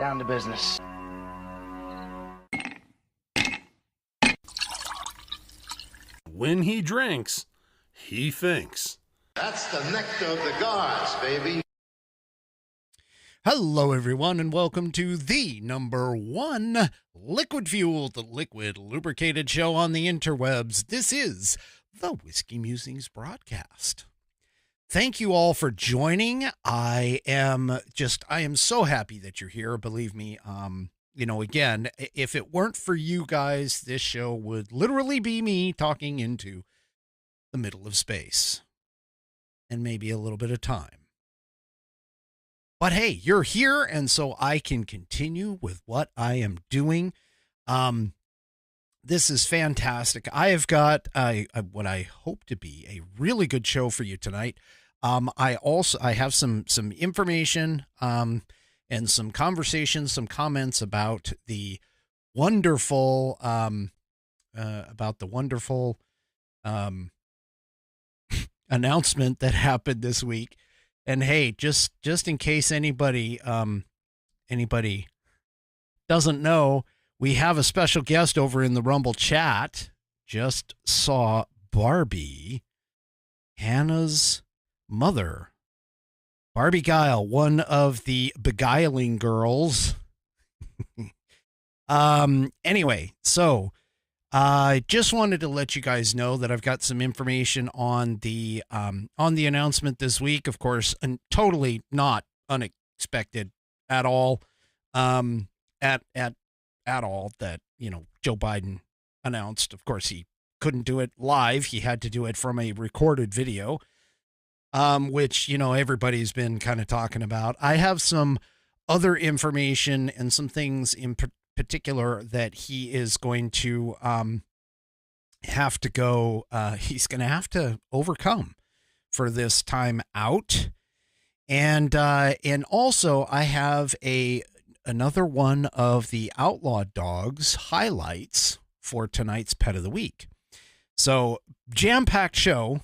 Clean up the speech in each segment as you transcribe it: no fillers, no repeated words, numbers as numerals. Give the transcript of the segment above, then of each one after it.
Down to business. When he drinks, he thinks. That's the nectar of the gods, baby. Hello, everyone, and welcome to the #1 liquid-fueled, liquid lubricated show on the interwebs. This is the Whiskey Musings Broadcast. Thank you all for joining. I am so happy that you're here. Believe me, again, if it weren't for you guys, this show would literally be me talking into the middle of space and maybe a little bit of time. But hey, you're here, and so I can continue with what I am doing. This is fantastic. I have got what I hope to be a really good show for you tonight. I have some information and some conversations, some comments about the wonderful announcement that happened this week. And hey, just in case anybody doesn't know, we have a special guest over in the Rumble chat. Just saw Barbie, Hannah's mother, Barbie Guile, one of the beguiling girls. Anyway, so I just wanted to let you guys know that I've got some information on the announcement this week. Of course, and totally not unexpected at all. At all that, Joe Biden announced. Of course, he couldn't do it live. He had to do it from a recorded video, which, everybody's been kind of talking about. I have some other information and some things in particular that he is going to have to go. He's going to have to overcome for this time out. And also I have another one of the Outlaw Dogs highlights for tonight's Pet of the Week. So jam-packed show.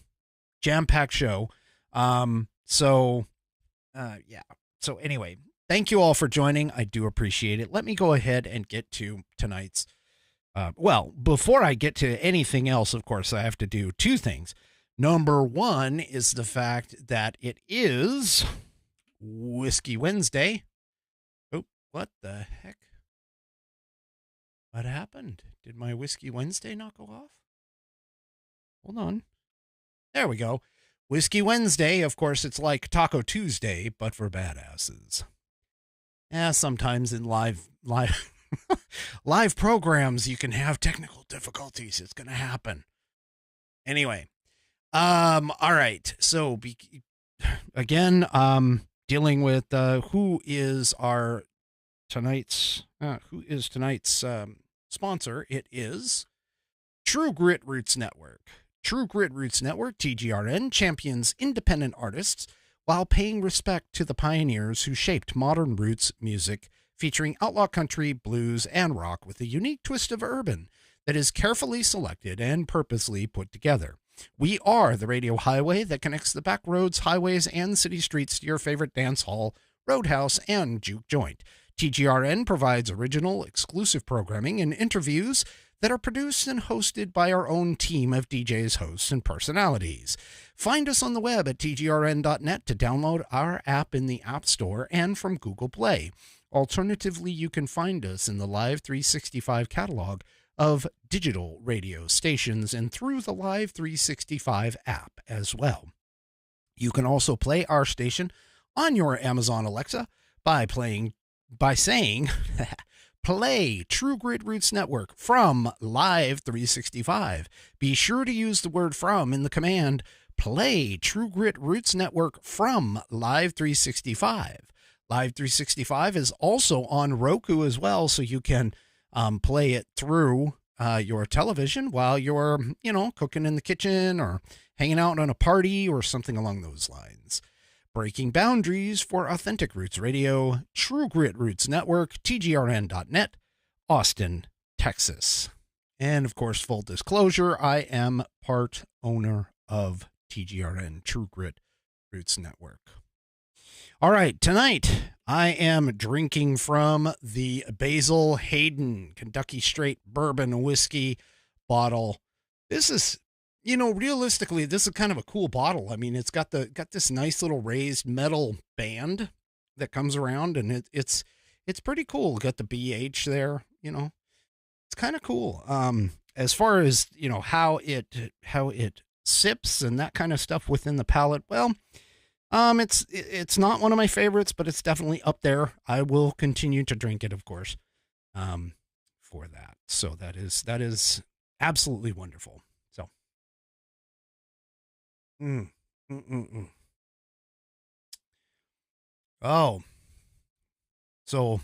So anyway, thank you all for joining. I do appreciate it. Let me go ahead and get to tonight's, before I get to anything else, of course, I have to do two things. Number one is the fact that it is Whiskey Wednesday. What the heck? What happened? Did my Whiskey Wednesday not go off? Hold on. There we go. Whiskey Wednesday, of course, it's like Taco Tuesday, but for badasses. Sometimes in live live programs, you can have technical difficulties. It's going to happen. Anyway. All right. So, dealing with who is tonight's sponsor. It is True Grit Roots Network. True Grit Roots Network, TGRN, champions independent artists while paying respect to the pioneers who shaped modern roots music, featuring outlaw country, blues, and rock with a unique twist of urban that is carefully selected and purposely put together. We are the radio highway that connects the back roads, highways, and city streets to your favorite dance hall, roadhouse, and juke joint. TGRN provides original, exclusive programming and interviews that are produced and hosted by our own team of DJs, hosts, and personalities. Find us on the web at tgrn.net to download our app in the App Store and from Google Play. Alternatively, you can find us in the Live 365 catalog of digital radio stations and through the Live 365 app as well. You can also play our station on your Amazon Alexa by saying play True Grit Roots Network from Live 365. Be sure to use the word from in the command play True Grit Roots Network from Live 365. Live 365 is also on Roku as well, so you can play it through your television while you're, cooking in the kitchen or hanging out on a party or something along those lines. Breaking boundaries for authentic roots radio, True Grit Roots Network, tgrn.net, Austin, Texas. And of course, full disclosure, I am part owner of TGRN, True Grit Roots Network. All right, tonight I am drinking from the Basil Hayden Kentucky Straight Bourbon Whiskey bottle. This is, realistically, this is kind of a cool bottle. I mean, it's got this nice little raised metal band that comes around, and it's pretty cool. Got the BH there, it's kind of cool. As far as how it sips and that kind of stuff within the palate, well. It's not one of my favorites, but it's definitely up there. I will continue to drink it, of course, for that. So that is absolutely wonderful. So, Oh, so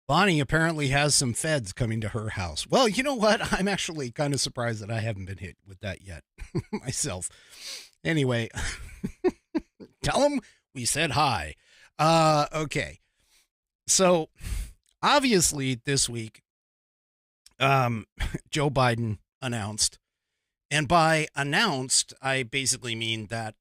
Bonnie apparently has some feds coming to her house. Well, you know what? I'm actually kind of surprised that I haven't been hit with that yet myself. Anyway, tell them we said hi. Okay. So obviously this week, Joe Biden announced, and by announced, I basically mean that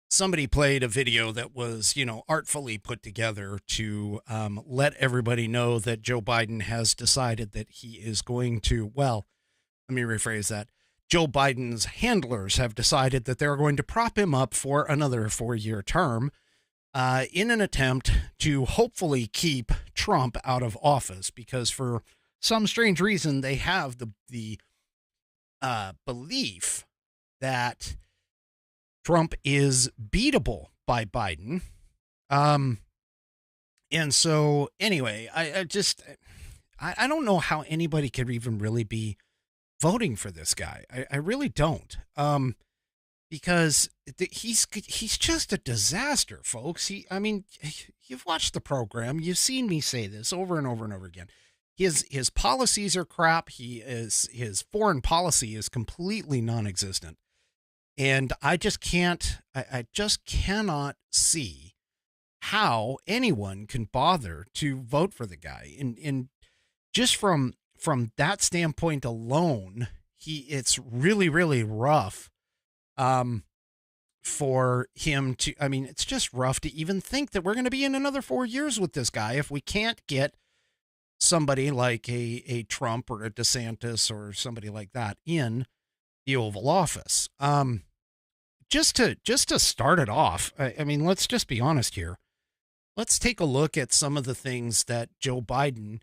somebody played a video that was, artfully put together to let everybody know that Joe Biden has decided that he is going to, well, let me rephrase that. Joe Biden's handlers have decided that they're going to prop him up for another 4-year term in an attempt to hopefully keep Trump out of office, because for some strange reason, they have the belief that Trump is beatable by Biden. And so anyway, I don't know how anybody could even really be voting for this guy. I really don't. Because he's just a disaster, folks. You've watched the program. You've seen me say this over and over and over again. His policies are crap. His foreign policy is completely non-existent. And I just cannot see how anyone can bother to vote for the guy. And just from that standpoint alone, it's really, really rough for him to, it's just rough to even think that we're going to be in another 4 years with this guy if we can't get somebody like a Trump or a DeSantis or somebody like that in the Oval Office. Just to start it off, let's just be honest here. Let's take a look at some of the things that Joe Biden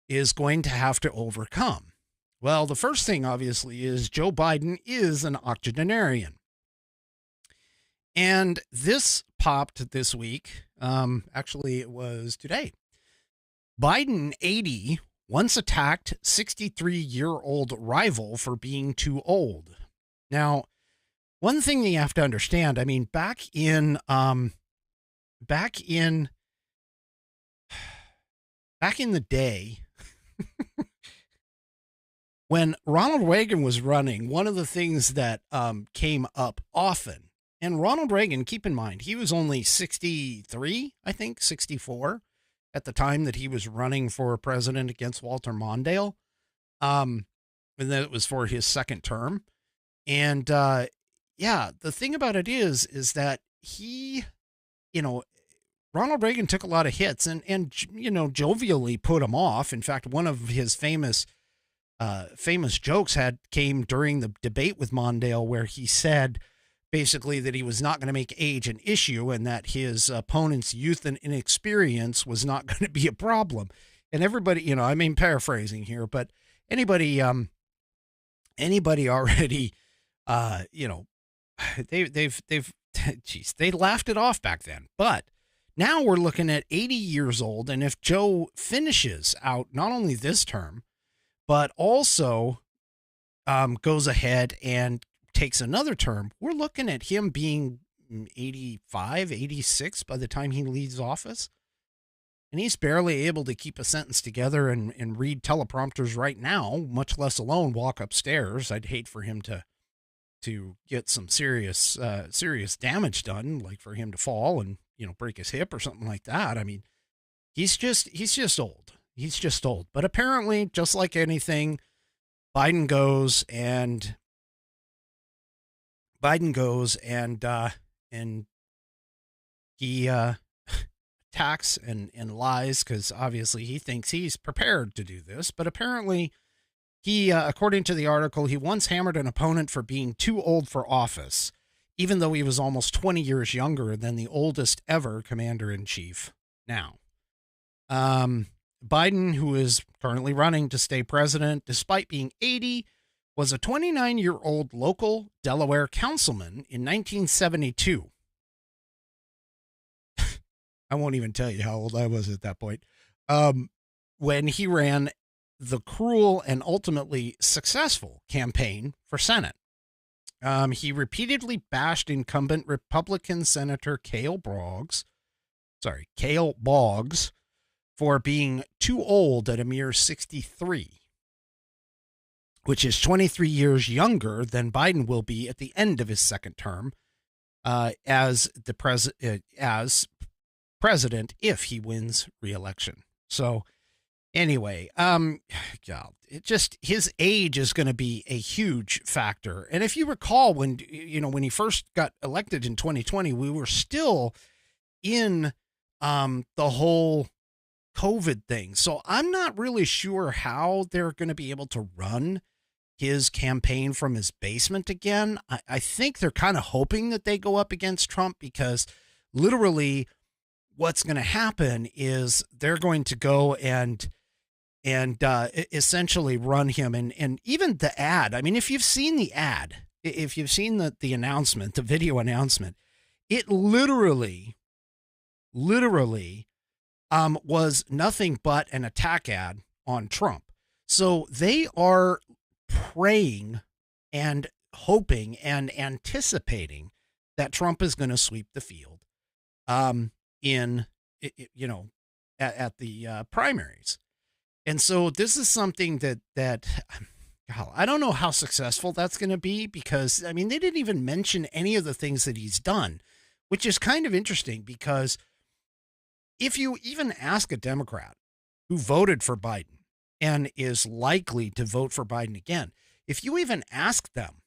is going to have to overcome. Well, the first thing, obviously, is Joe Biden is an octogenarian. And this popped this week. Actually, it was today. Biden, 80, once attacked 63-year-old rival for being too old. Now, one thing that you have to understand, back in the day, when Ronald Reagan was running, one of the things that came up often, and Ronald Reagan, keep in mind, he was only 63, I think, 64 at the time that he was running for president against Walter Mondale. And then it was for his second term. And the thing about it is that he, Ronald Reagan took a lot of hits and jovially put him off. In fact, one of his famous jokes came during the debate with Mondale, where he said basically that he was not going to make age an issue and that his opponent's youth and inexperience was not going to be a problem. And everybody, paraphrasing here, but anybody already, they laughed it off back then. But now we're looking at 80 years old. And if Joe finishes out not only this term, but also goes ahead and takes another term, we're looking at him being 85, 86 by the time he leaves office. And he's barely able to keep a sentence together and read teleprompters right now, much less alone walk upstairs. I'd hate for him to get some serious damage done, like for him to fall and, break his hip or something like that. He's just old. He's just old. But apparently, just like anything, Biden goes and he attacks and lies because obviously he thinks he's prepared to do this. But apparently he, according to the article, he once hammered an opponent for being too old for office, even though he was almost 20 years younger than the oldest ever commander-in-chief now. Biden, who is currently running to stay president despite being 80, was a 29-year-old local Delaware councilman in 1972. I won't even tell you how old I was at that point. When he ran the cruel and ultimately successful campaign for Senate. He repeatedly bashed incumbent Republican Senator Cale Boggs for being too old at a mere 63, which is 23 years younger than Biden will be at the end of his second term as president if he wins re-election. So anyway, God, his age is going to be a huge factor. And if you recall, when he first got elected in 2020, we were still in the whole COVID thing. So I'm not really sure how they're going to be able to run his campaign from his basement again. I think they're kind of hoping that they go up against Trump, because literally what's going to happen is they're going to go and essentially run him. And even the ad, I mean, if you've seen the ad, if you've seen the announcement, the video announcement, it literally was nothing but an attack ad on Trump. So they are praying and hoping and anticipating that Trump is going to sweep the field at the primaries. And so this is something that I don't know how successful that's going to be, because, I mean, they didn't even mention any of the things that he's done, which is kind of interesting, because if you even ask a Democrat who voted for Biden and is likely to vote for Biden again, if you even ask them,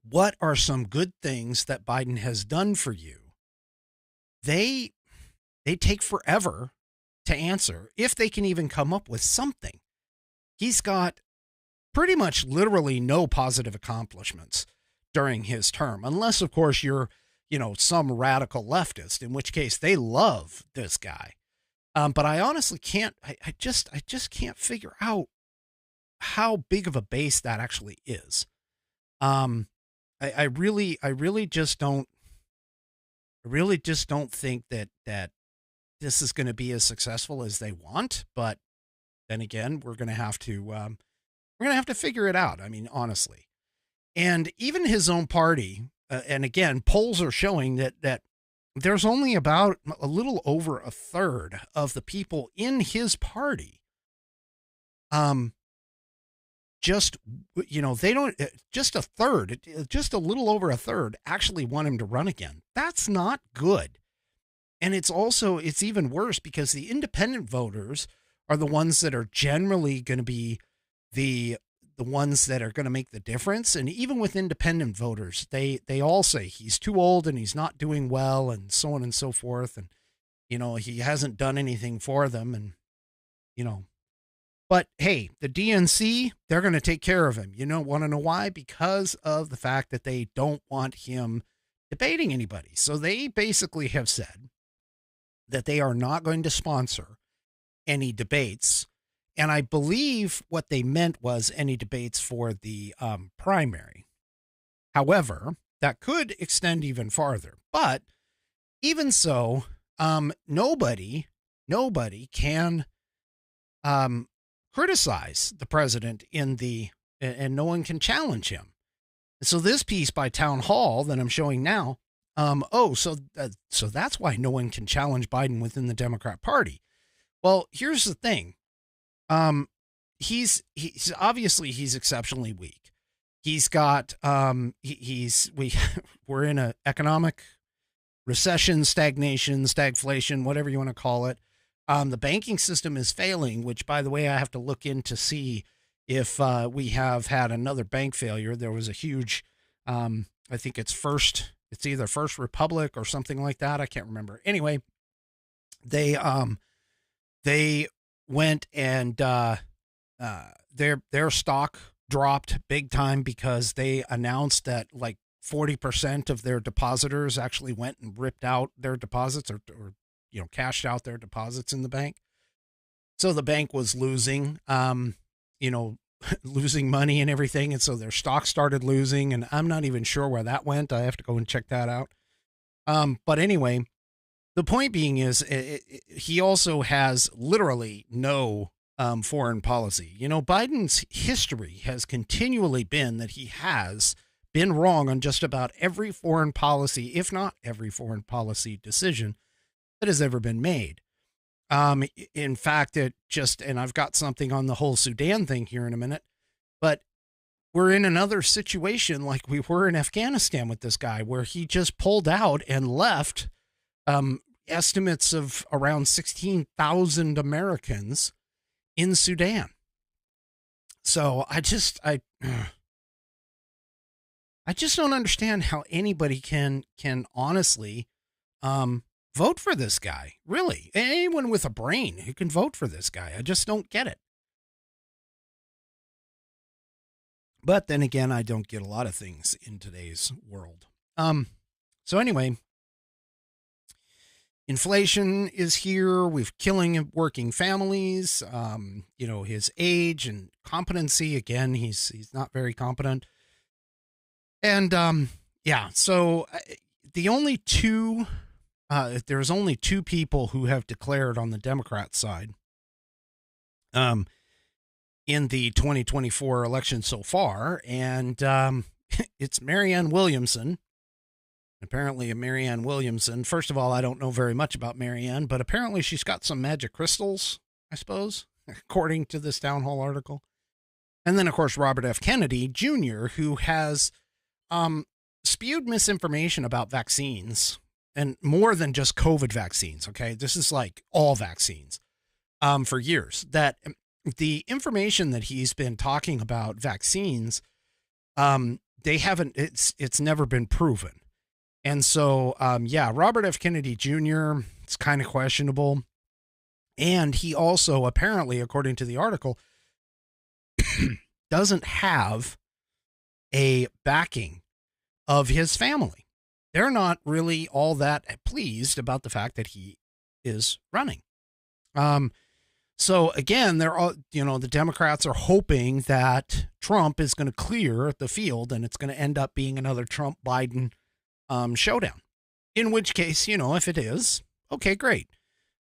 what are some good things that Biden has done for you, they take forever to answer, if they can even come up with something. He's got pretty much literally no positive accomplishments during his term, unless, of course, you're, some radical leftist, in which case they love this guy. But I honestly can't, I just can't figure out how big of a base that actually is. I really just don't think that this is going to be as successful as they want. But then again, we're going to have to figure it out. I mean, honestly. And even his own party, and again, polls are showing that there's only about a little over a third of the people in his party, just a third, just a little over a third actually want him to run again. That's not good. And it's even worse, because the independent voters are the ones that are generally going to be the ones that are going to make the difference. And even with independent voters, they all say he's too old and he's not doing well, and so on and so forth. And, he hasn't done anything for them. And, but hey, the DNC, they're going to take care of him. Want to know why? Because of the fact that they don't want him debating anybody. So they basically have said that they are not going to sponsor any debates. And I believe what they meant was any debates for the primary. However, that could extend even farther. But even so, nobody can criticize the president and no one can challenge him. And so this piece by Town Hall that I'm showing now, so that's why no one can challenge Biden within the Democrat Party. Well, here's the thing. He's obviously exceptionally weak. He's got, we're in an economic recession, stagnation, stagflation, whatever you want to call it. The banking system is failing, which, by the way, I have to look in to see if, we have had another bank failure. There was a huge, I think it's First it's either First Republic or something like that. I can't remember. Anyway, they went and their stock dropped big time because they announced that like 40% of their depositors actually went and ripped out their deposits or cashed out their deposits in the bank. So the bank was losing, losing money and everything. And so their stock started losing, and I'm not even sure where that went. I have to go and check that out. But anyway, the point being is he also has literally no foreign policy. Biden's history has continually been that he has been wrong on just about every foreign policy, if not every foreign policy decision that has ever been made. In fact, and I've got something on the whole Sudan thing here in a minute, but we're in another situation like we were in Afghanistan with this guy, where he just pulled out and left estimates of around 16,000 Americans in Sudan. So I just don't understand how anybody can honestly vote for this guy. Really, anyone with a brain who can vote for this guy. I just don't get it. But then again, I don't get a lot of things in today's world. So anyway, inflation is here. We've killing working families. His age and competency. Again, he's not very competent. And so the only two. There's only two people who have declared on the Democrat side in the 2024 election so far, and it's Marianne Williamson. Apparently, Marianne Williamson, first of all, I don't know very much about Marianne, but apparently she's got some magic crystals, I suppose, according to this town hall article. And then, of course, Robert F. Kennedy Jr., who has spewed misinformation about vaccines. And more than just COVID vaccines, okay? This is like all vaccines for years. That the information that he's been talking about vaccines, it's never been proven. And so, Robert F. Kennedy Jr., it's kind of questionable. And he also, apparently, according to the article, doesn't have a backing of his family. They're not really all that pleased about the fact that he is running. So again, they're all, the Democrats are hoping that Trump is going to clear the field and it's going to end up being another Trump-Biden showdown. In which case, if it is, okay, great.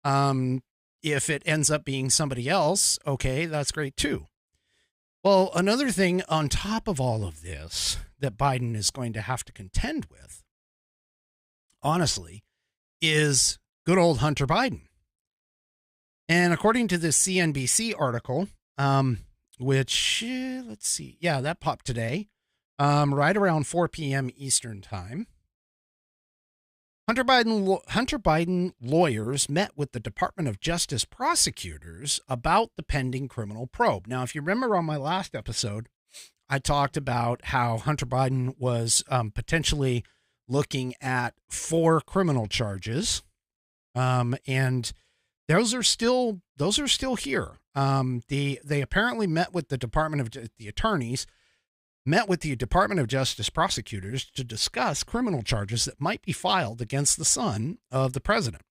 If it ends up being somebody else, okay, that's great too. Well, another thing on top of all of this that Biden is going to have to contend with, honestly, is good old Hunter Biden. And according to this CNBC article, which, let's see, that popped today, right around 4 p.m. Eastern time, Hunter Biden lawyers met with the Department of Justice prosecutors about the pending criminal probe. Now, if you remember on my last episode, I talked about how Hunter Biden was potentially looking at 4 criminal charges, and those are still here. They apparently met with the attorneys met with the Department of Justice prosecutors to discuss criminal charges that might be filed against the son of the president.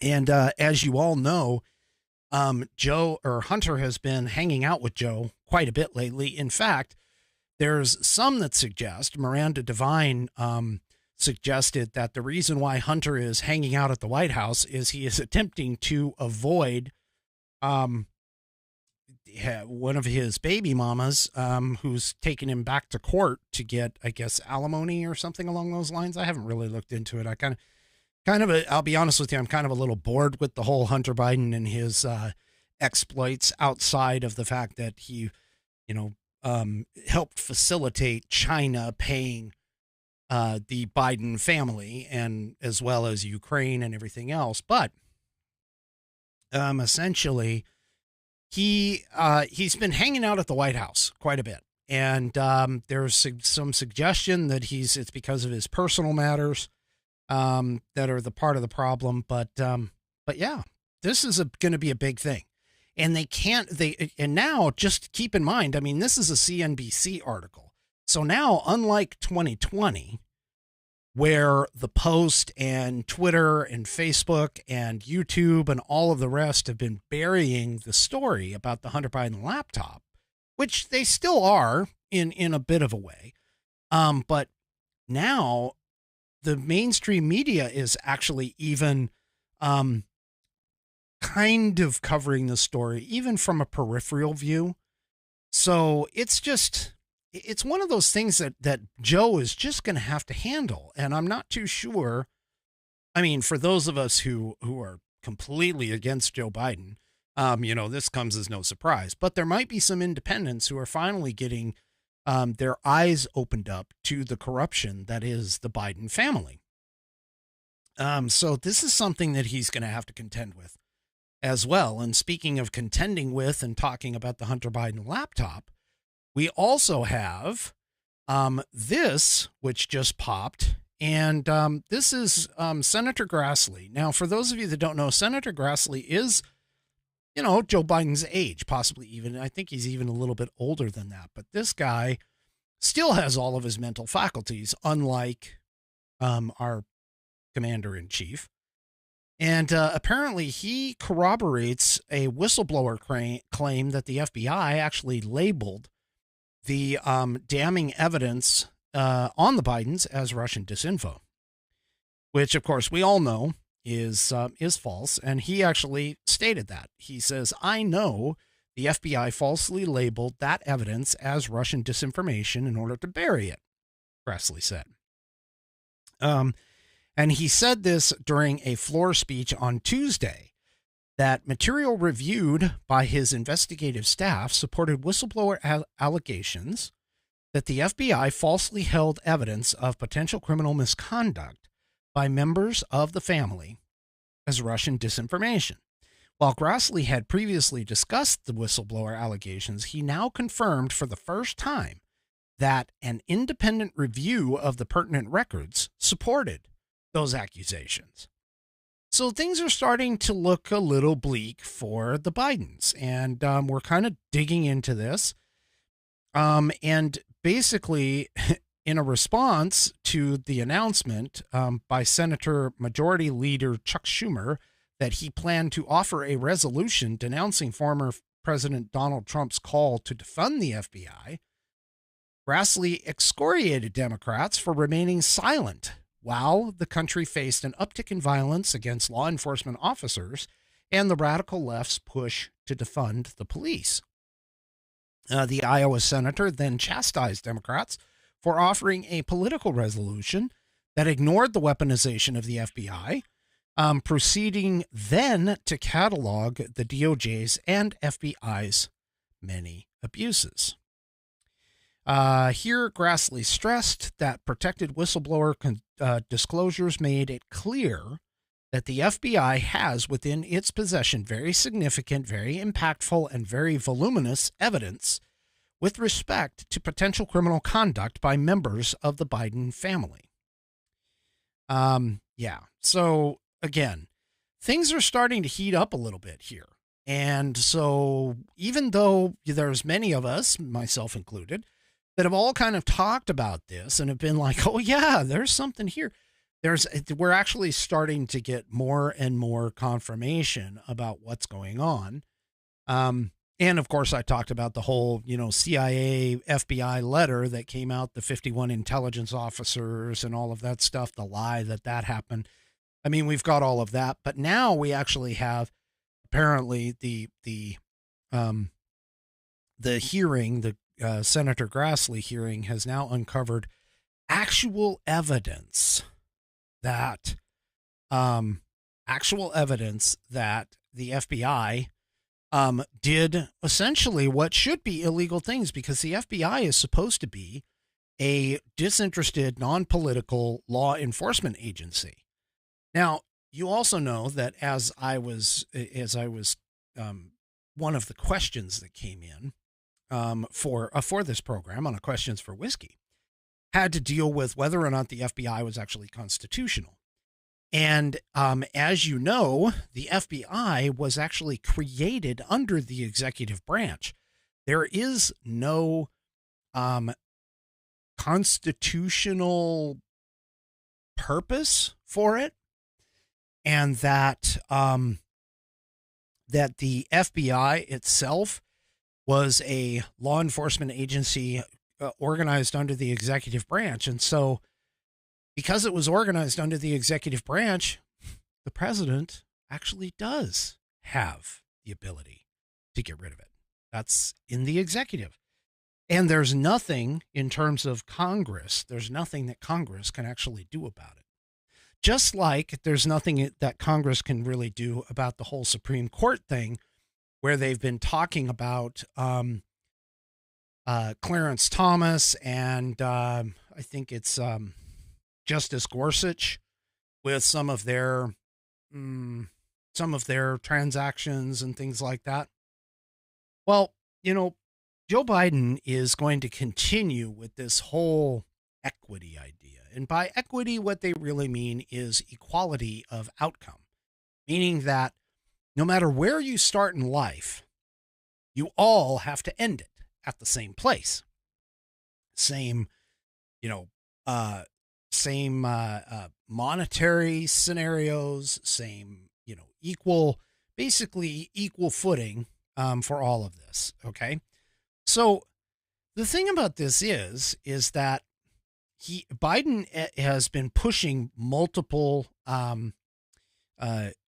And as you all know, Hunter has been hanging out with Joe quite a bit lately. In fact, there's some that suggest, Miranda Devine suggested that the reason why Hunter is hanging out at the White House is he is attempting to avoid one of his baby mamas who's taking him back to court to get, I guess, alimony or something along those lines. I haven't really looked into it. I kind of, I'll be honest with you, I'm kind of a little bored with the whole Hunter Biden and his exploits outside of the fact that he, helped facilitate China paying the Biden family and as well as Ukraine and everything else. But essentially, he's been hanging out at the White House quite a bit. And there's some suggestion that it's because of his personal matters that are the part of the problem. But yeah, this is going to be a big thing. And and now just keep in mind, I mean, this is a CNBC article. So now, unlike 2020, where the Post and Twitter and Facebook and YouTube and all of the rest have been burying the story about the Hunter Biden laptop, which they still are in a bit of a way. But now the mainstream media is actually even kind of covering the story, even from a peripheral view. So it's one of those things that Joe is just going to have to handle. And I'm not too sure. I mean, for those of us who are completely against Joe Biden, this comes as no surprise, but there might be some independents who are finally getting their eyes opened up to the corruption that is the Biden family. So this is something that he's going to have to contend with as well. And speaking of contending with and talking about the Hunter Biden laptop, we also have this, which just popped, and this is Senator Grassley. Now, for those of you that don't know, Senator Grassley is, Joe Biden's age, possibly even, I think he's even a little bit older than that. But this guy still has all of his mental faculties, unlike our commander-in-chief. And apparently he corroborates a whistleblower claim that the FBI actually labeled the damning evidence on the Bidens as Russian disinfo, which, of course, we all know is false. And he actually stated that. He says, "I know the FBI falsely labeled that evidence as Russian disinformation in order to bury it," Grassley said. And he said this during a floor speech on Tuesday, that material reviewed by his investigative staff supported whistleblower allegations that the FBI falsely held evidence of potential criminal misconduct by members of the family as Russian disinformation. While Grassley had previously discussed the whistleblower allegations, he now confirmed for the first time that an independent review of the pertinent records supported those accusations. So things are starting to look a little bleak for the Bidens, and we're kind of digging into this. And basically, in a response to the announcement by Senator Majority Leader Chuck Schumer that he planned to offer a resolution denouncing former President Donald Trump's call to defund the FBI, Grassley excoriated Democrats for remaining silent while the country faced an uptick in violence against law enforcement officers and the radical left's push to defund the police. The Iowa senator then chastised Democrats for offering a political resolution that ignored the weaponization of the FBI, proceeding then to catalog the DOJ's and FBI's many abuses. Here, Grassley stressed that protected whistleblower disclosures made it clear that the FBI has within its possession very significant, very impactful, and very voluminous evidence with respect to potential criminal conduct by members of the Biden family. So again, things are starting to heat up a little bit here. And so even though there's many of us, myself included, that have all kind of talked about this and have been like, oh yeah, there's something here. We're actually starting to get more and more confirmation about what's going on. And of course I talked about the whole, CIA, FBI letter that came out, the 51 intelligence officers and all of that stuff, the lie that happened. I mean, we've got all of that, but now we actually have apparently the hearing, the Senator Grassley hearing has now uncovered actual evidence that the FBI did essentially what should be illegal things, because the FBI is supposed to be a disinterested, non-political law enforcement agency. Now, you also know that one of the questions that came in for this program on a Questions for Whiskey had to deal with whether or not the FBI was actually constitutional. And as you know, the FBI was actually created under the executive branch. There is no constitutional purpose for it, and that that the FBI itself was a law enforcement agency organized under the executive branch. And so because it was organized under the executive branch, the president actually does have the ability to get rid of it. That's in the executive. And there's nothing in terms of Congress, there's nothing that Congress can actually do about it. Just like there's nothing that Congress can really do about the whole Supreme Court thing, where they've been talking about Clarence Thomas and I think it's Justice Gorsuch with some of their transactions and things like that. Well, you know, Joe Biden is going to continue with this whole equity idea. And by equity, what they really mean is equality of outcome, meaning that no matter where you start in life, you all have to end it at the same place. Same monetary scenarios, same, basically equal footing for all of this. Okay. So the thing about this is that Biden has been pushing multiple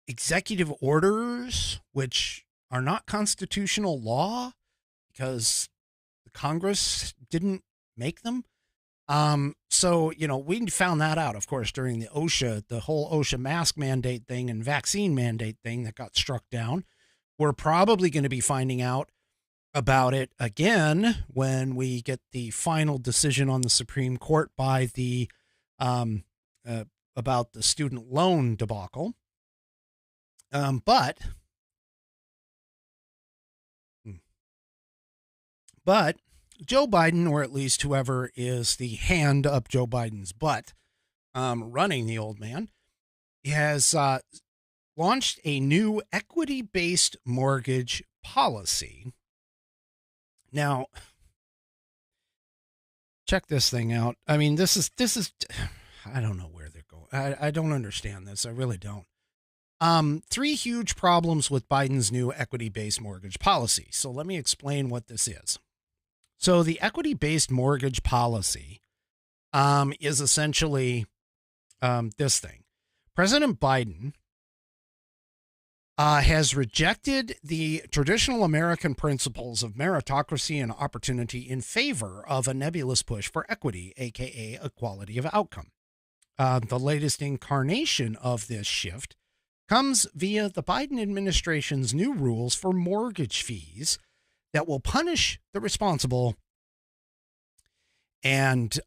executive orders, which are not constitutional law because the Congress didn't make them. So, we found that out, of course, during the whole OSHA mask mandate thing and vaccine mandate thing that got struck down. We're probably going to be finding out about it again when we get the final decision on the Supreme Court by the about the student loan debacle. But Joe Biden, or at least whoever is the hand up Joe Biden's butt, running the old man, has launched a new equity-based mortgage policy. Now, check this thing out. I mean, this is, I don't know where they're going. I don't understand this. I really don't. 3 huge problems with Biden's new equity-based mortgage policy. So let me explain what this is. So the equity-based mortgage policy is essentially this thing. President Biden has rejected the traditional American principles of meritocracy and opportunity in favor of a nebulous push for equity, aka equality of outcome. The latest incarnation of this shift comes via the Biden administration's new rules for mortgage fees that will punish the responsible and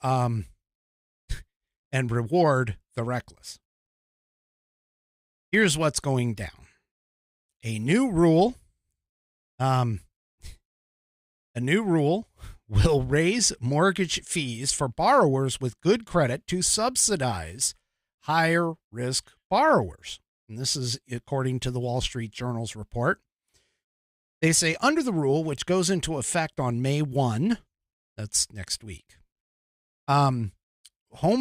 reward the reckless. Here's what's going down. A new rule will raise mortgage fees for borrowers with good credit to subsidize higher risk borrowers. And this is according to the Wall Street Journal's report. They say under the rule, which goes into effect on May 1, that's next week, home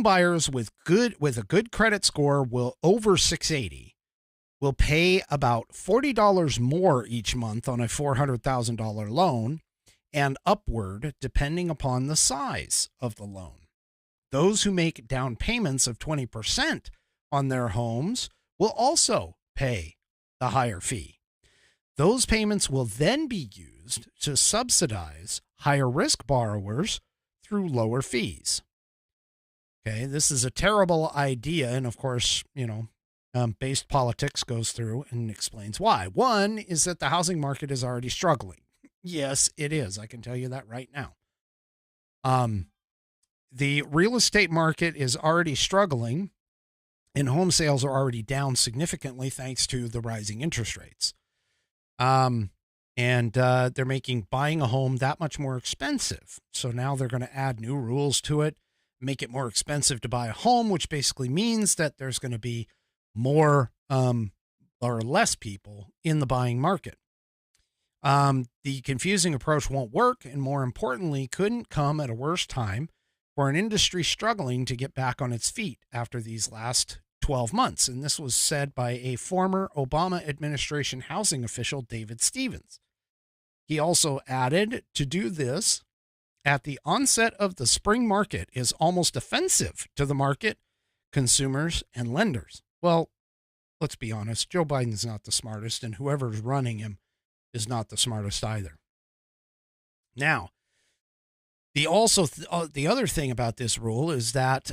buyers with a good credit score will over 680 will pay about $40 more each month on a $400,000 loan and upward depending upon the size of the loan. Those who make down payments of 20% on their homes will also pay the higher fee. Those payments will then be used to subsidize higher risk borrowers through lower fees. Okay, this is a terrible idea. And of course, Based Politics goes through and explains why. One is that the housing market is already struggling. Yes, it is. I can tell you that right now. The real estate market is already struggling, and home sales are already down significantly thanks to the rising interest rates. And they're making buying a home that much more expensive. So now they're going to add new rules to it, make it more expensive to buy a home, which basically means that there's going to be more or less people in the buying market. The confusing approach won't work, and more importantly, couldn't come at a worse time for an industry struggling to get back on its feet after these last 12 months. And this was said by a former Obama administration housing official, David Stevens. He also added, to do this at the onset of the spring market is almost offensive to the market, consumers, and lenders. Well, let's be honest, Joe Biden's not the smartest, and whoever's running him is not the smartest either. Now, the other thing about this rule is that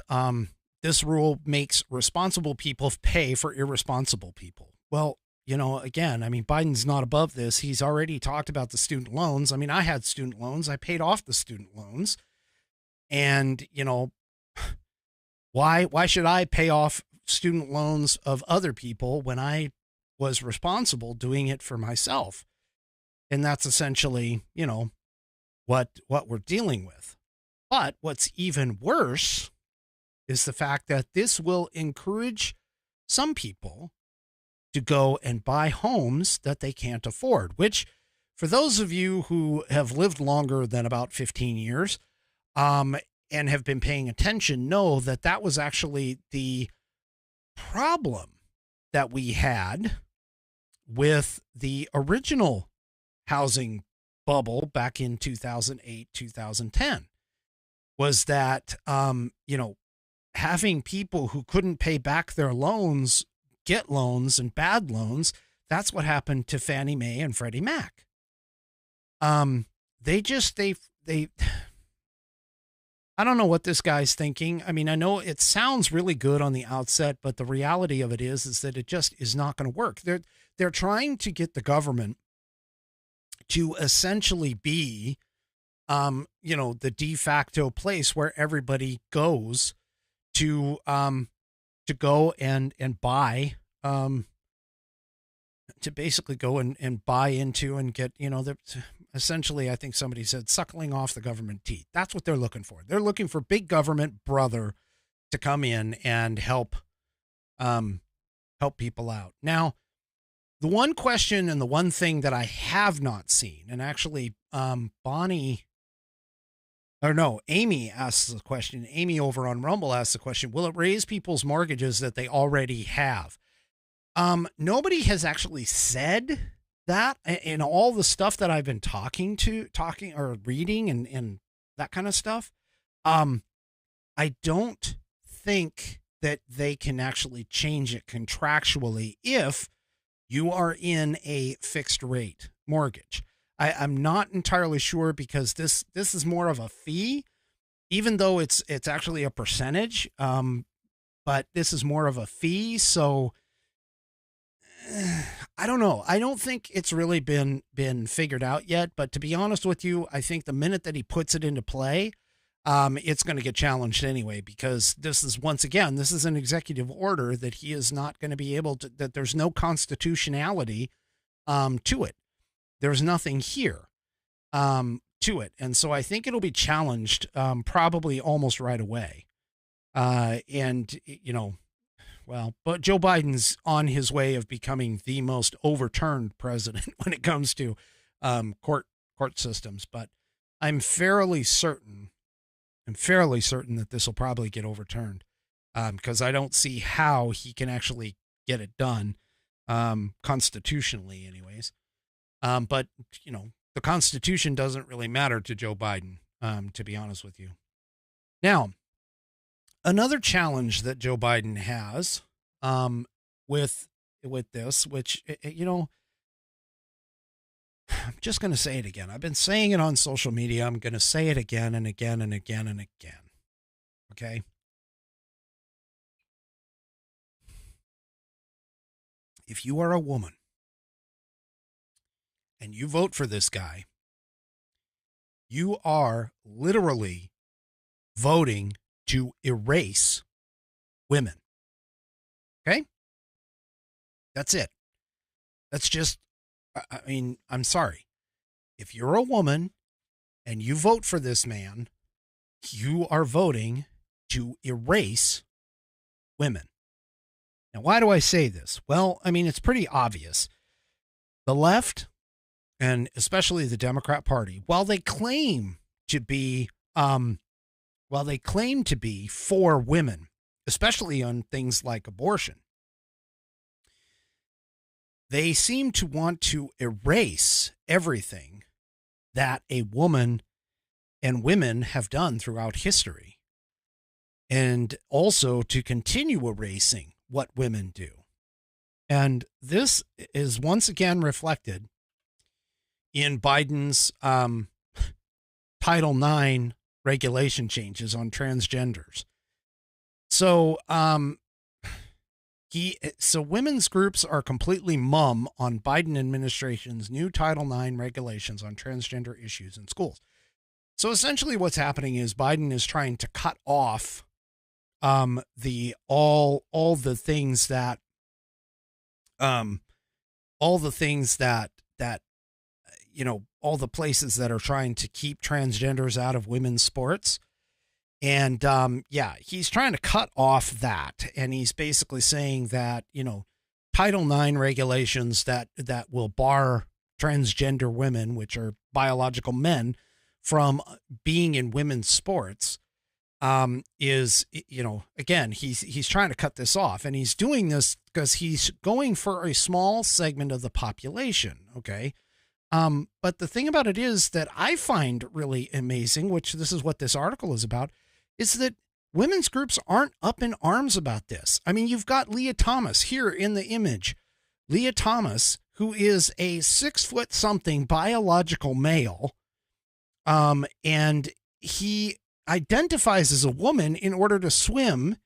this rule makes responsible people pay for irresponsible people. Well, you know, again, I mean, Biden's not above this. He's already talked about the student loans. I mean, I had student loans. I paid off the student loans. And, you know, why should I pay off student loans of other people when I was responsible doing it for myself? And that's essentially, you know, what we're dealing with. But what's even worse is the fact that this will encourage some people to go and buy homes that they can't afford, which for those of you who have lived longer than about 15 years and have been paying attention know that that was actually the problem that we had with the original housing bubble back in 2008, 2010, was that, you know, having people who couldn't pay back their loans get loans and bad loans. That's what happened to Fannie Mae and Freddie Mac. I don't know what this guy's thinking. I mean, I know it sounds really good on the outset, but the reality of it is that it just is not going to work. They're trying to get the government to essentially be, you know, the de facto place where everybody goes to go and buy, to basically go and buy into and get, you know, essentially, I think somebody said, suckling off the government teeth. That's what they're looking for. They're looking for big government brother to come in and help people out. Now, the one question and the one thing that I have not seen, and actually Amy asks the question. Amy over on Rumble asks the question, will it raise people's mortgages that they already have? Nobody has actually said that in all the stuff that I've been talking or reading and that kind of stuff. I don't think that they can actually change it contractually if you are in a fixed rate mortgage. I'm not entirely sure because this is more of a fee, even though it's actually a percentage. But this is more of a fee. So I don't know. I don't think it's really been figured out yet. But to be honest with you, I think the minute that he puts it into play, it's going to get challenged anyway, because this is, once again, this is an executive order that he is not going to be able to, that there's no constitutionality to it. There's nothing here to it. And so I think it'll be challenged probably almost right away. And, you know, well, but Joe Biden's on his way of becoming the most overturned president when it comes to court systems. But I'm fairly certain that this will probably get overturned because I don't see how he can actually get it done constitutionally anyways. But, you know, the Constitution doesn't really matter to Joe Biden, to be honest with you. Now, another challenge that Joe Biden has with this, which, you know, I'm just going to say it again. I've been saying it on social media. I'm going to say it again and again and again and again. Okay? If you are a woman and you vote for this guy, you are literally voting to erase women. Okay? That's it. That's just, I mean, I'm sorry. if you're a woman and you vote for this man, you are voting to erase women. Now, why do I say this? Well, I mean, it's pretty obvious. The left, and especially the Democrat Party, while they claim to be for women, especially on things like abortion, they seem to want to erase everything that a woman and women have done throughout history, and also to continue erasing what women do. And this is once again reflected in Biden's Title IX regulation changes on transgenders. So women's groups are completely mum on Biden administration's new Title IX regulations on transgender issues in schools. So essentially what's happening is Biden is trying to cut off all the things that all the places that are trying to keep transgenders out of women's sports. And he's trying to cut off that. And he's basically saying that, Title IX regulations that will bar transgender women, which are biological men, from being in women's sports, he's trying to cut this off. And he's doing this because he's going for a small segment of the population. Okay. But the thing about it is that I find really amazing, which this is what this article is about, is that women's groups aren't up in arms about this. I mean, you've got Leah Thomas here in the image. Leah Thomas, who is a 6-foot-something biological male, and he identifies as a woman in order to swim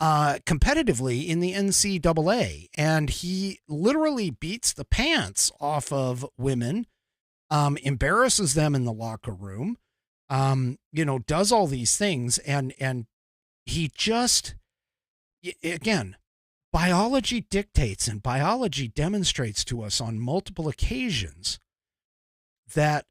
competitively in the NCAA, and he literally beats the pants off of women, embarrasses them in the locker room, does all these things, and he just, again, biology dictates and biology demonstrates to us on multiple occasions that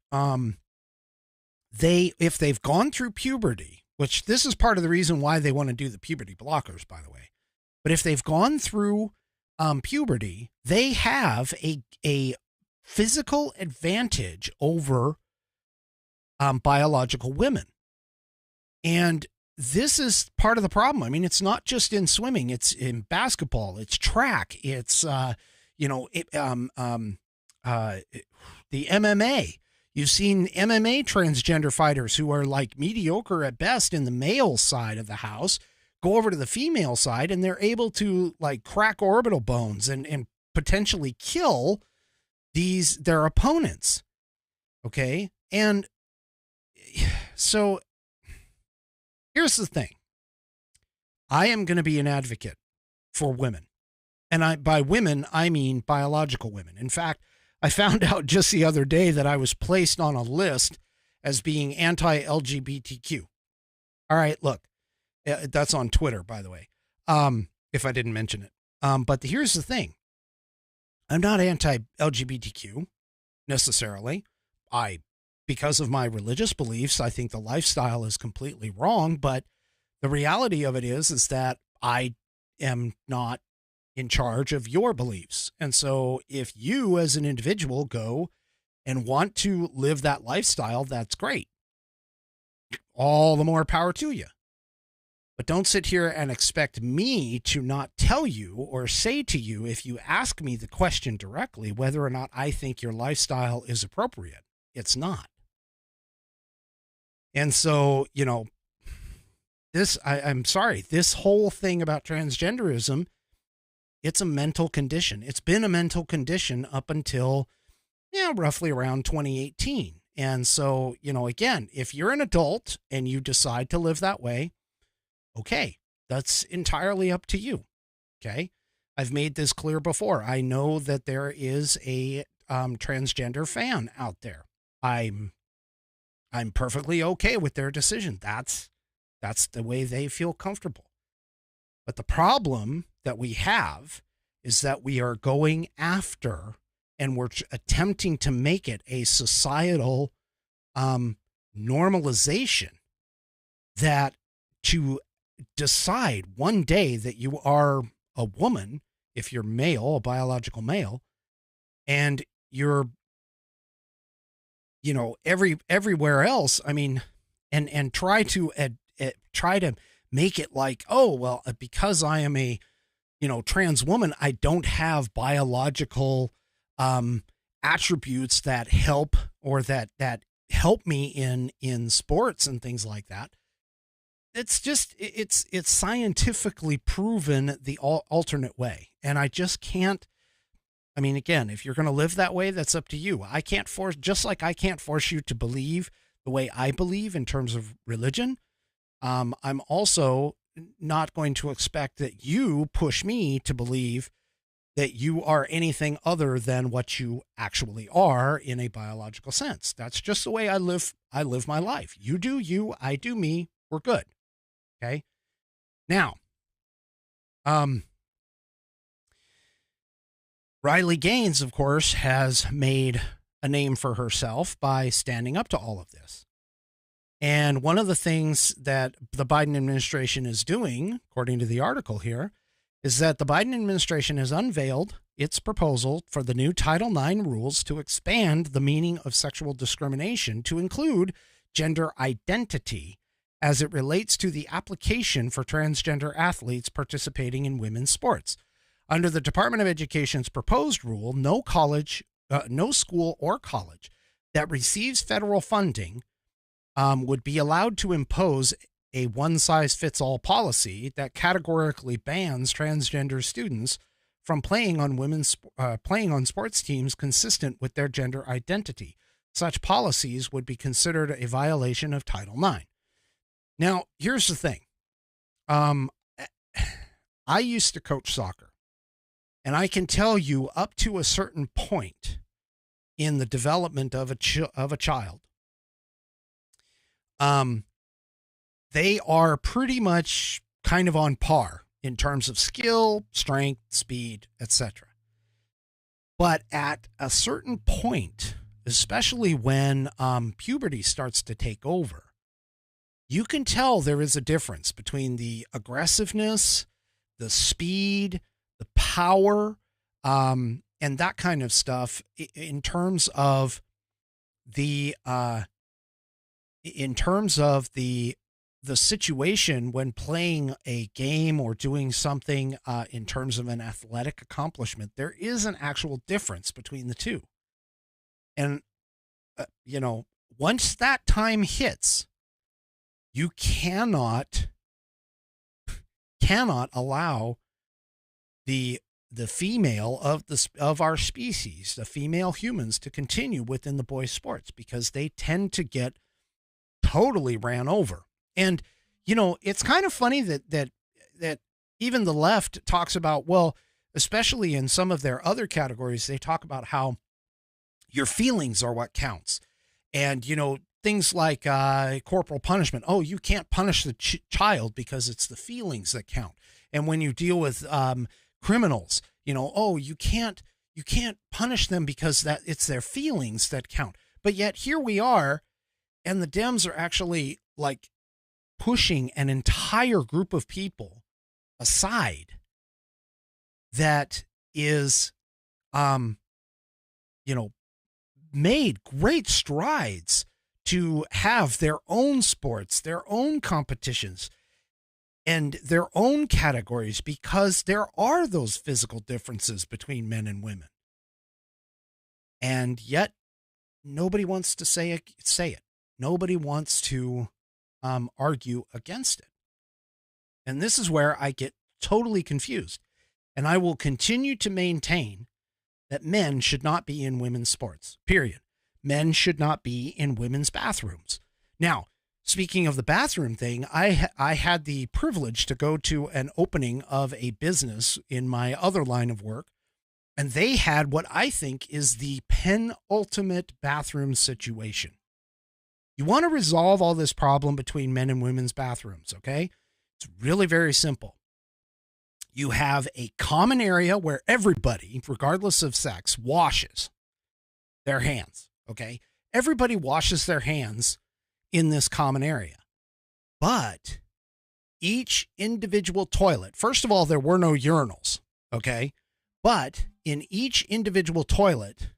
if they've gone through puberty, which this is part of the reason why they want to do the puberty blockers, by the way. But if they've gone through puberty, they have a physical advantage over biological women. And this is part of the problem. I mean, it's not just in swimming, it's in basketball, it's track, it's, the MMA. You've seen MMA transgender fighters who are like mediocre at best in the male side of the house go over to the female side, and they're able to like crack orbital bones and potentially kill their opponents. Okay. And so here's the thing. I am going to be an advocate for women. And by women, I mean biological women. In fact, I found out just the other day that I was placed on a list as being anti-LGBTQ. All right, look, that's on Twitter, by the way, if I didn't mention it. But here's the thing. I'm not anti-LGBTQ necessarily. Because of my religious beliefs, I think the lifestyle is completely wrong. But the reality of it is that I am not in charge of your beliefs. And so if you as an individual go and want to live that lifestyle, that's great. All the more power to you. But don't sit here and expect me to not tell you or say to you, if you ask me the question directly, whether or not I think your lifestyle is appropriate. It's not. And so, I'm sorry, this whole thing about transgenderism, it's a mental condition. It's been a mental condition up until, roughly around 2018. And so, again, if you're an adult and you decide to live that way, okay, that's entirely up to you. Okay. I've made this clear before. I know that there is a transgender fan out there. I'm perfectly okay with their decision. That's the way they feel comfortable. But the problem that we have is that we are going after and we're attempting to make it a societal normalization that to decide one day that you are a woman, if you're male, a biological male, and you're, everywhere else. I mean, and try to make it like, oh, well, because I am a, trans woman, I don't have biological attributes that help or that help me in sports and things like that. It's just, it's scientifically proven the alternate way. And I just can't, I mean, again, if you're going to live that way, that's up to you. I can't force, just like I can't force you to believe the way I believe in terms of religion. I'm also not going to expect that you push me to believe that you are anything other than what you actually are in a biological sense. That's just the way I live my life. You do you, I do me, we're good. Okay. Now, Riley Gaines, of course, has made a name for herself by standing up to all of this. And one of the things that the Biden administration is doing, according to the article here, is that the Biden administration has unveiled its proposal for the new Title IX rules to expand the meaning of sexual discrimination to include gender identity as it relates to the application for transgender athletes participating in women's sports. Under the Department of Education's proposed rule, no school or college that receives federal funding would be allowed to impose a one-size-fits-all policy that categorically bans transgender students from playing on sports teams consistent with their gender identity. Such policies would be considered a violation of Title IX. Now, here's the thing. I used to coach soccer. And I can tell you up to a certain point in the development of a child, they are pretty much kind of on par in terms of skill, strength, speed, etc. But at a certain point, especially when puberty starts to take over, you can tell there is a difference between the aggressiveness, the speed, the power, and that kind of stuff in terms of the situation when playing a game or doing something in terms of an athletic accomplishment. There is an actual difference between the two. And, once that time hits, you cannot allow the female of our species, the female humans, to continue within the boys' sports because they tend to get totally ran over. And it's kind of funny that even the left talks about, well, especially in some of their other categories, they talk about how your feelings are what counts, and things like corporal punishment. Oh, you can't punish the child because it's the feelings that count. And when you deal with criminals, oh, you can't punish them because that it's their feelings that count. But yet here we are, and the Dems are actually like pushing an entire group of people aside that is, made great strides to have their own sports, their own competitions, and their own categories, because there are those physical differences between men and women. And yet nobody wants to say it. Nobody wants to argue against it. And this is where I get totally confused. And I will continue to maintain that men should not be in women's sports, period. Men should not be in women's bathrooms. Now, speaking of the bathroom thing, I had the privilege to go to an opening of a business in my other line of work, and they had what I think is the penultimate bathroom situation. You want to resolve all this problem between men and women's bathrooms, okay? It's really very simple. You have a common area where everybody, regardless of sex, washes their hands. Okay. Everybody washes their hands in this common area. But each individual toilet, first of all, there were no urinals. Okay. But in each individual toilet,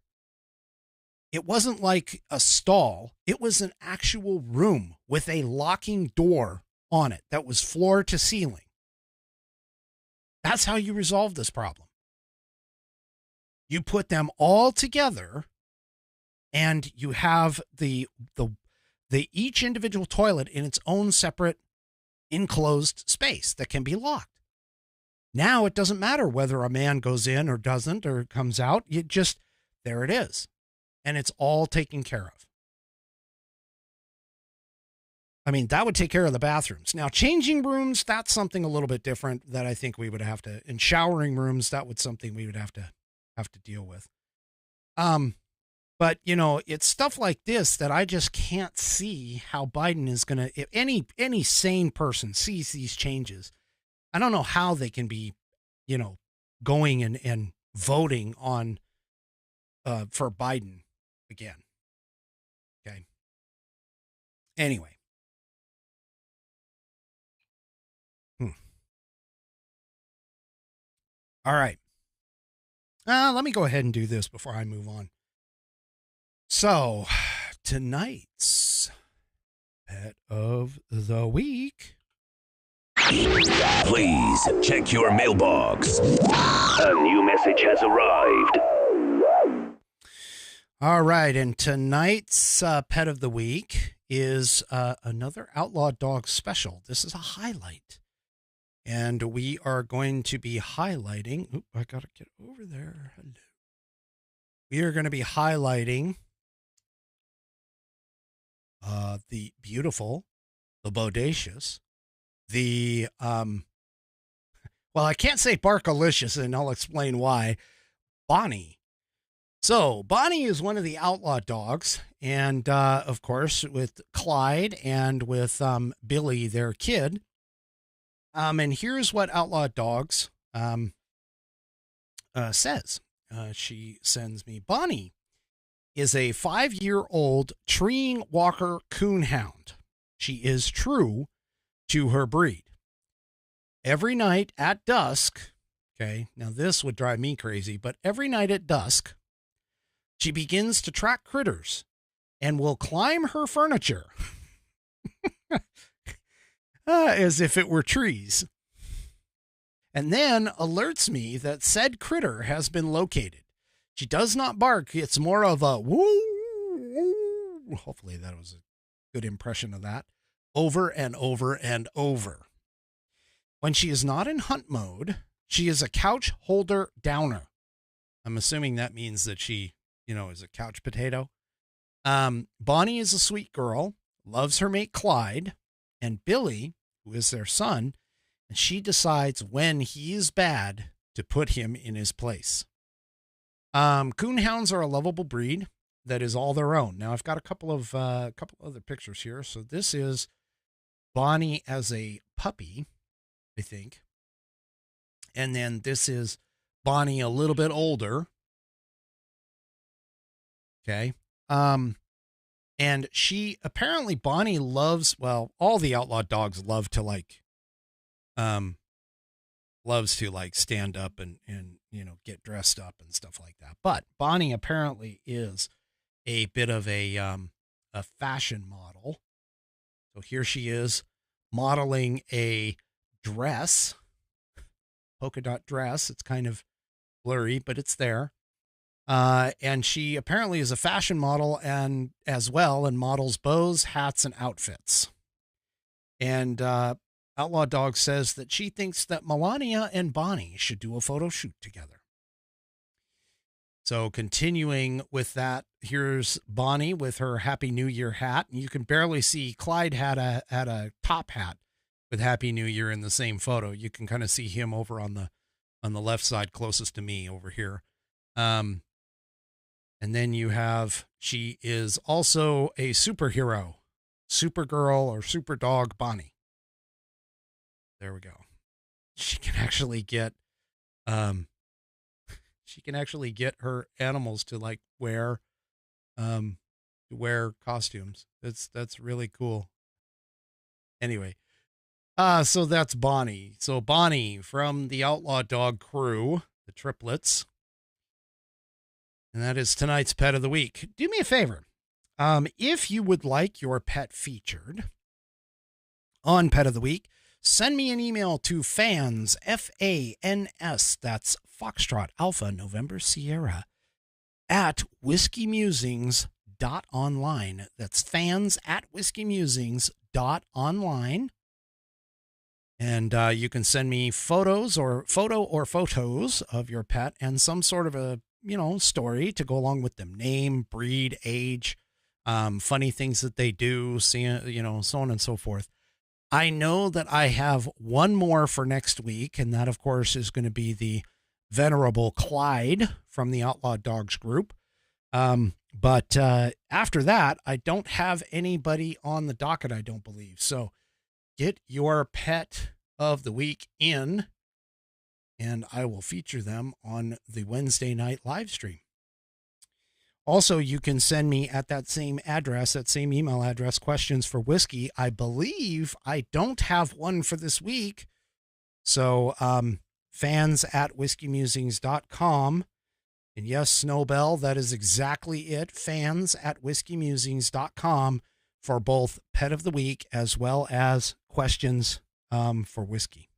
it wasn't like a stall. It was an actual room with a locking door on it that was floor to ceiling. That's how you resolve this problem. You put them all together and you have the each individual toilet in its own separate enclosed space that can be locked. Now it doesn't matter whether a man goes in or doesn't or comes out. You just, there it is. And it's all taken care of. I mean, that would take care of the bathrooms. Now, changing rooms, that's something a little bit different that I think we would have to, in showering rooms, that would something we would have to deal with. But, you know, it's stuff like this that I just can't see how Biden is going to, if any sane person sees these changes, I don't know how they can be, you know, going and voting on, for Biden again. Okay. Anyway. All right. Let me go ahead and do this before I move on. So, tonight's Pet of the Week. Please check your mailbox. A new message has arrived. All right, and tonight's Pet of the Week is another Outlaw Dog special. This is a highlight. And we are going to be highlighting. Oop, I got to get over there. Hello. We are going to be highlighting the beautiful, the bodacious, the, well, I can't say Barkalicious, and I'll explain why. Bonnie. So Bonnie is one of the outlaw dogs. And, of course, with Clyde and with Billy, their kid. And here's what Outlaw Dogs says. She sends me, Bonnie is a 5-year-old treeing walker coonhound. She is true to her breed. Every night at dusk, okay, now this would drive me crazy, but every night at dusk, she begins to track critters and will climb her furniture. As if it were trees, and then alerts me that said critter has been located. She does not bark. It's more of a woo, woo. Hopefully that was a good impression of that. Over and over and over. When she is not in hunt mode, she is a couch holder downer. I'm assuming that means that she, you know, is a couch potato. Bonnie is a sweet girl, loves her mate Clyde, and Billy, who is their son, and she decides when he is bad to put him in his place. Coonhounds are a lovable breed that is all their own. Now I've got a couple other pictures here. So this is Bonnie as a puppy, I think. And then this is Bonnie a little bit older. Okay. And she apparently, Bonnie loves, well, all the outlaw dogs love to stand up and, you know, get dressed up and stuff like that. But Bonnie apparently is a bit of a fashion model. So here she is modeling a dress, polka dot dress. It's kind of blurry, but it's there. And she apparently is a fashion model and as well, and models bows, hats, and outfits. And Outlaw Dog says that she thinks that Melania and Bonnie should do a photo shoot together. So continuing with that, here's Bonnie with her Happy New Year hat. And you can barely see Clyde had a top hat with Happy New Year in the same photo. You can kind of see him over on the left side closest to me over here. And then you have, she is also a superhero, Supergirl or Superdog Bonnie. There we go. she can actually get her animals to like wear costumes. That's really cool. Anyway, so that's Bonnie. So Bonnie from the Outlaw Dog crew, the triplets. And that is tonight's pet of the week. Do me a favor. If you would like your pet featured on Pet of the Week, send me an email to fans, FANS, that's Foxtrot Alpha November Sierra, at whiskeymusings.online. That's fans at whiskeymusings.online. And you can send me photos of your pet and some sort of a, story to go along with them. Name, breed, age, funny things that they do, so on and so forth. I know that I have one more for next week, and that, of course, is going to be the venerable Clyde from the Outlaw Dogs group. But after that, I don't have anybody on the docket, I don't believe. So get your pet of the week in, and I will feature them on the Wednesday night live stream. Also, you can send me at that same address, that same email address, questions for whiskey. I believe I don't have one for this week. So fans at whiskeymusings.com. And yes, Snowbell, that is exactly it. Fans at whiskeymusings.com for both pet of the week as well as questions for whiskey.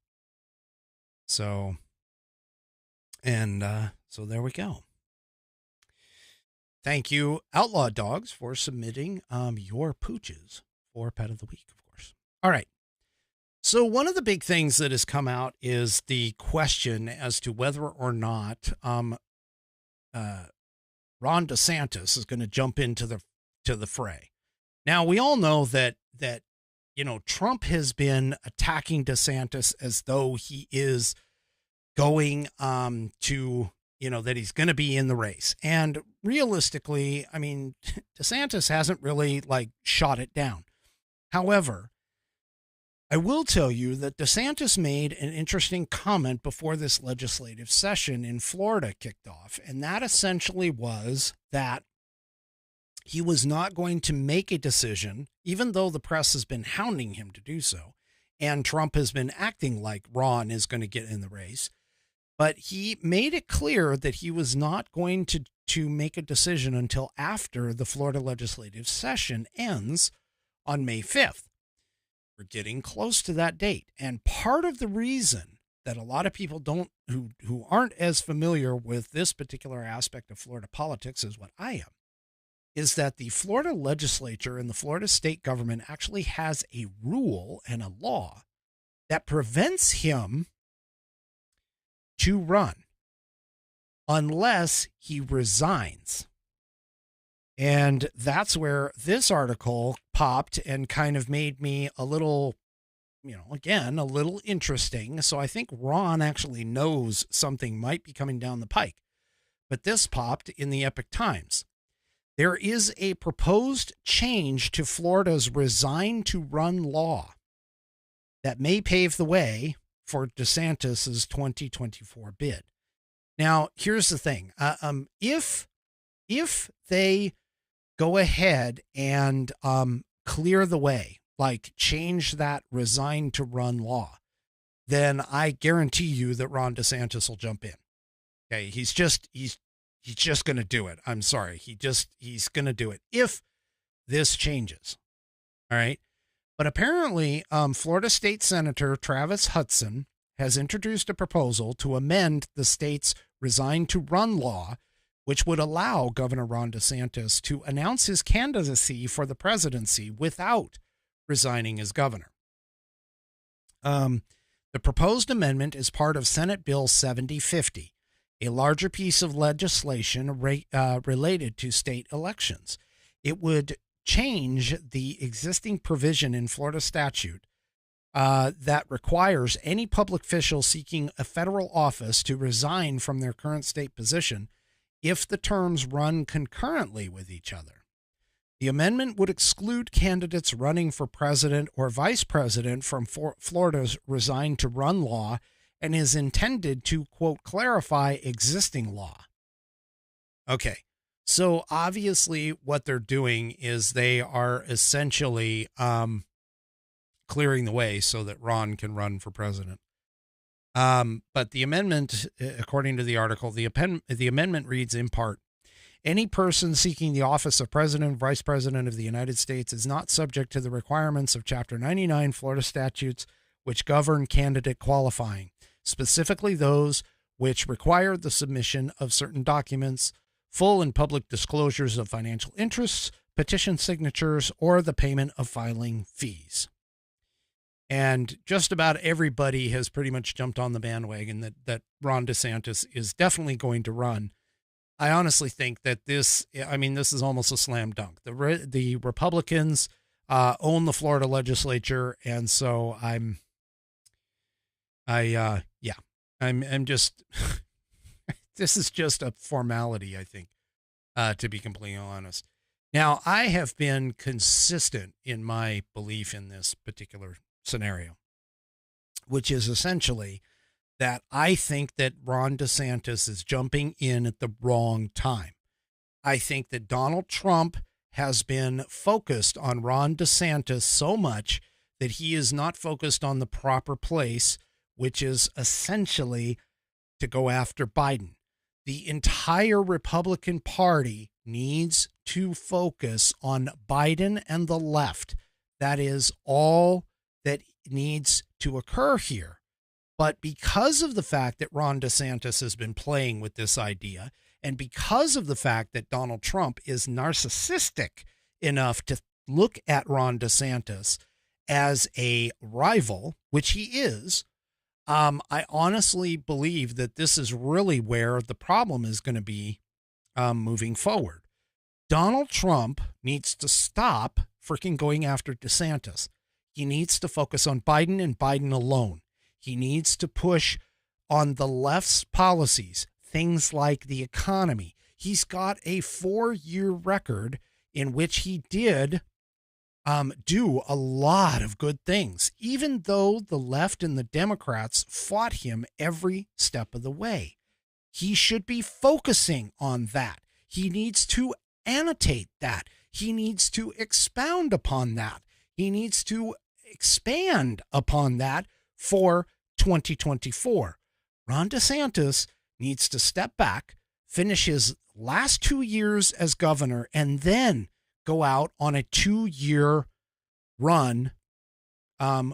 So there we go. Thank you, Outlaw Dogs, for submitting your pooches for Pet of the Week, of course. All right. So one of the big things that has come out is the question as to whether or not Ron DeSantis is going to jump into the fray. Now, we all know that Trump has been attacking DeSantis as though he is going to, that he's going to be in the race. And realistically, I mean, DeSantis hasn't really shot it down. However, I will tell you that DeSantis made an interesting comment before this legislative session in Florida kicked off. And that essentially was that he was not going to make a decision, even though the press has been hounding him to do so. And Trump has been acting like Ron is going to get in the race. But he made it clear that he was not going to make a decision until after the Florida legislative session ends on May 5th. We're getting close to that date. And part of the reason that a lot of people who aren't as familiar with this particular aspect of Florida politics as what I am, is that the Florida legislature and the Florida state government actually has a rule and a law that prevents him to run unless he resigns. And that's where this article popped and kind of made me a little, again, a little interesting. So I think Ron actually knows something might be coming down the pike. But this popped in the Epic Times. There is a proposed change to Florida's resign to run law that may pave the way for DeSantis's 2024 bid. Now, here's the thing. If they go ahead and clear the way, change that resign to run law, then I guarantee you that Ron DeSantis will jump in. Okay, he's just going to do it. I'm sorry. He's going to do it if this changes. All right. But apparently, Florida State Senator Travis Hudson has introduced a proposal to amend the state's resign to run law, which would allow Governor Ron DeSantis to announce his candidacy for the presidency without resigning as governor. The proposed amendment is part of Senate Bill 7050, a larger piece of legislation related to state elections. It would change the existing provision in Florida statute that requires any public official seeking a federal office to resign from their current state position if the terms run concurrently with each other. The amendment would exclude candidates running for president or vice president from Florida's resign to run law and is intended to, quote, clarify existing law. Okay, so obviously what they're doing is they are essentially clearing the way so that Ron can run for president. But the amendment, according to the article, the amendment reads in part, any person seeking the office of President or Vice President of the United States is not subject to the requirements of Chapter 99 Florida statutes which govern candidate qualifying, specifically those which require the submission of certain documents, full and public disclosures of financial interests, petition signatures, or the payment of filing fees. And just about everybody has pretty much jumped on the bandwagon that Ron DeSantis is definitely going to run. I honestly think that this is almost a slam dunk. The Republicans own the Florida legislature, and so I'm just this is just a formality, I think, to be completely honest. Now, I have been consistent in my belief in this particular scenario, which is essentially that I think that Ron DeSantis is jumping in at the wrong time. I think that Donald Trump has been focused on Ron DeSantis so much that he is not focused on the proper place, which is essentially to go after Biden. The entire Republican Party needs to focus on Biden and the left. That is all that needs to occur here. But because of the fact that Ron DeSantis has been playing with this idea, and because of the fact that Donald Trump is narcissistic enough to look at Ron DeSantis as a rival, which he is, I honestly believe that this is really where the problem is going to be moving forward. Donald Trump needs to stop freaking going after DeSantis. He needs to focus on Biden and Biden alone. He needs to push on the left's policies, things like the economy. He's got a 4-year record in which he did do a lot of good things, even though the left and the Democrats fought him every step of the way. He should be focusing on that. He needs to annotate that. He needs to expound upon that. He needs to expand upon that for 2024. Ron DeSantis needs to step back, finish his last 2 years as governor, and then go out on a 2-year run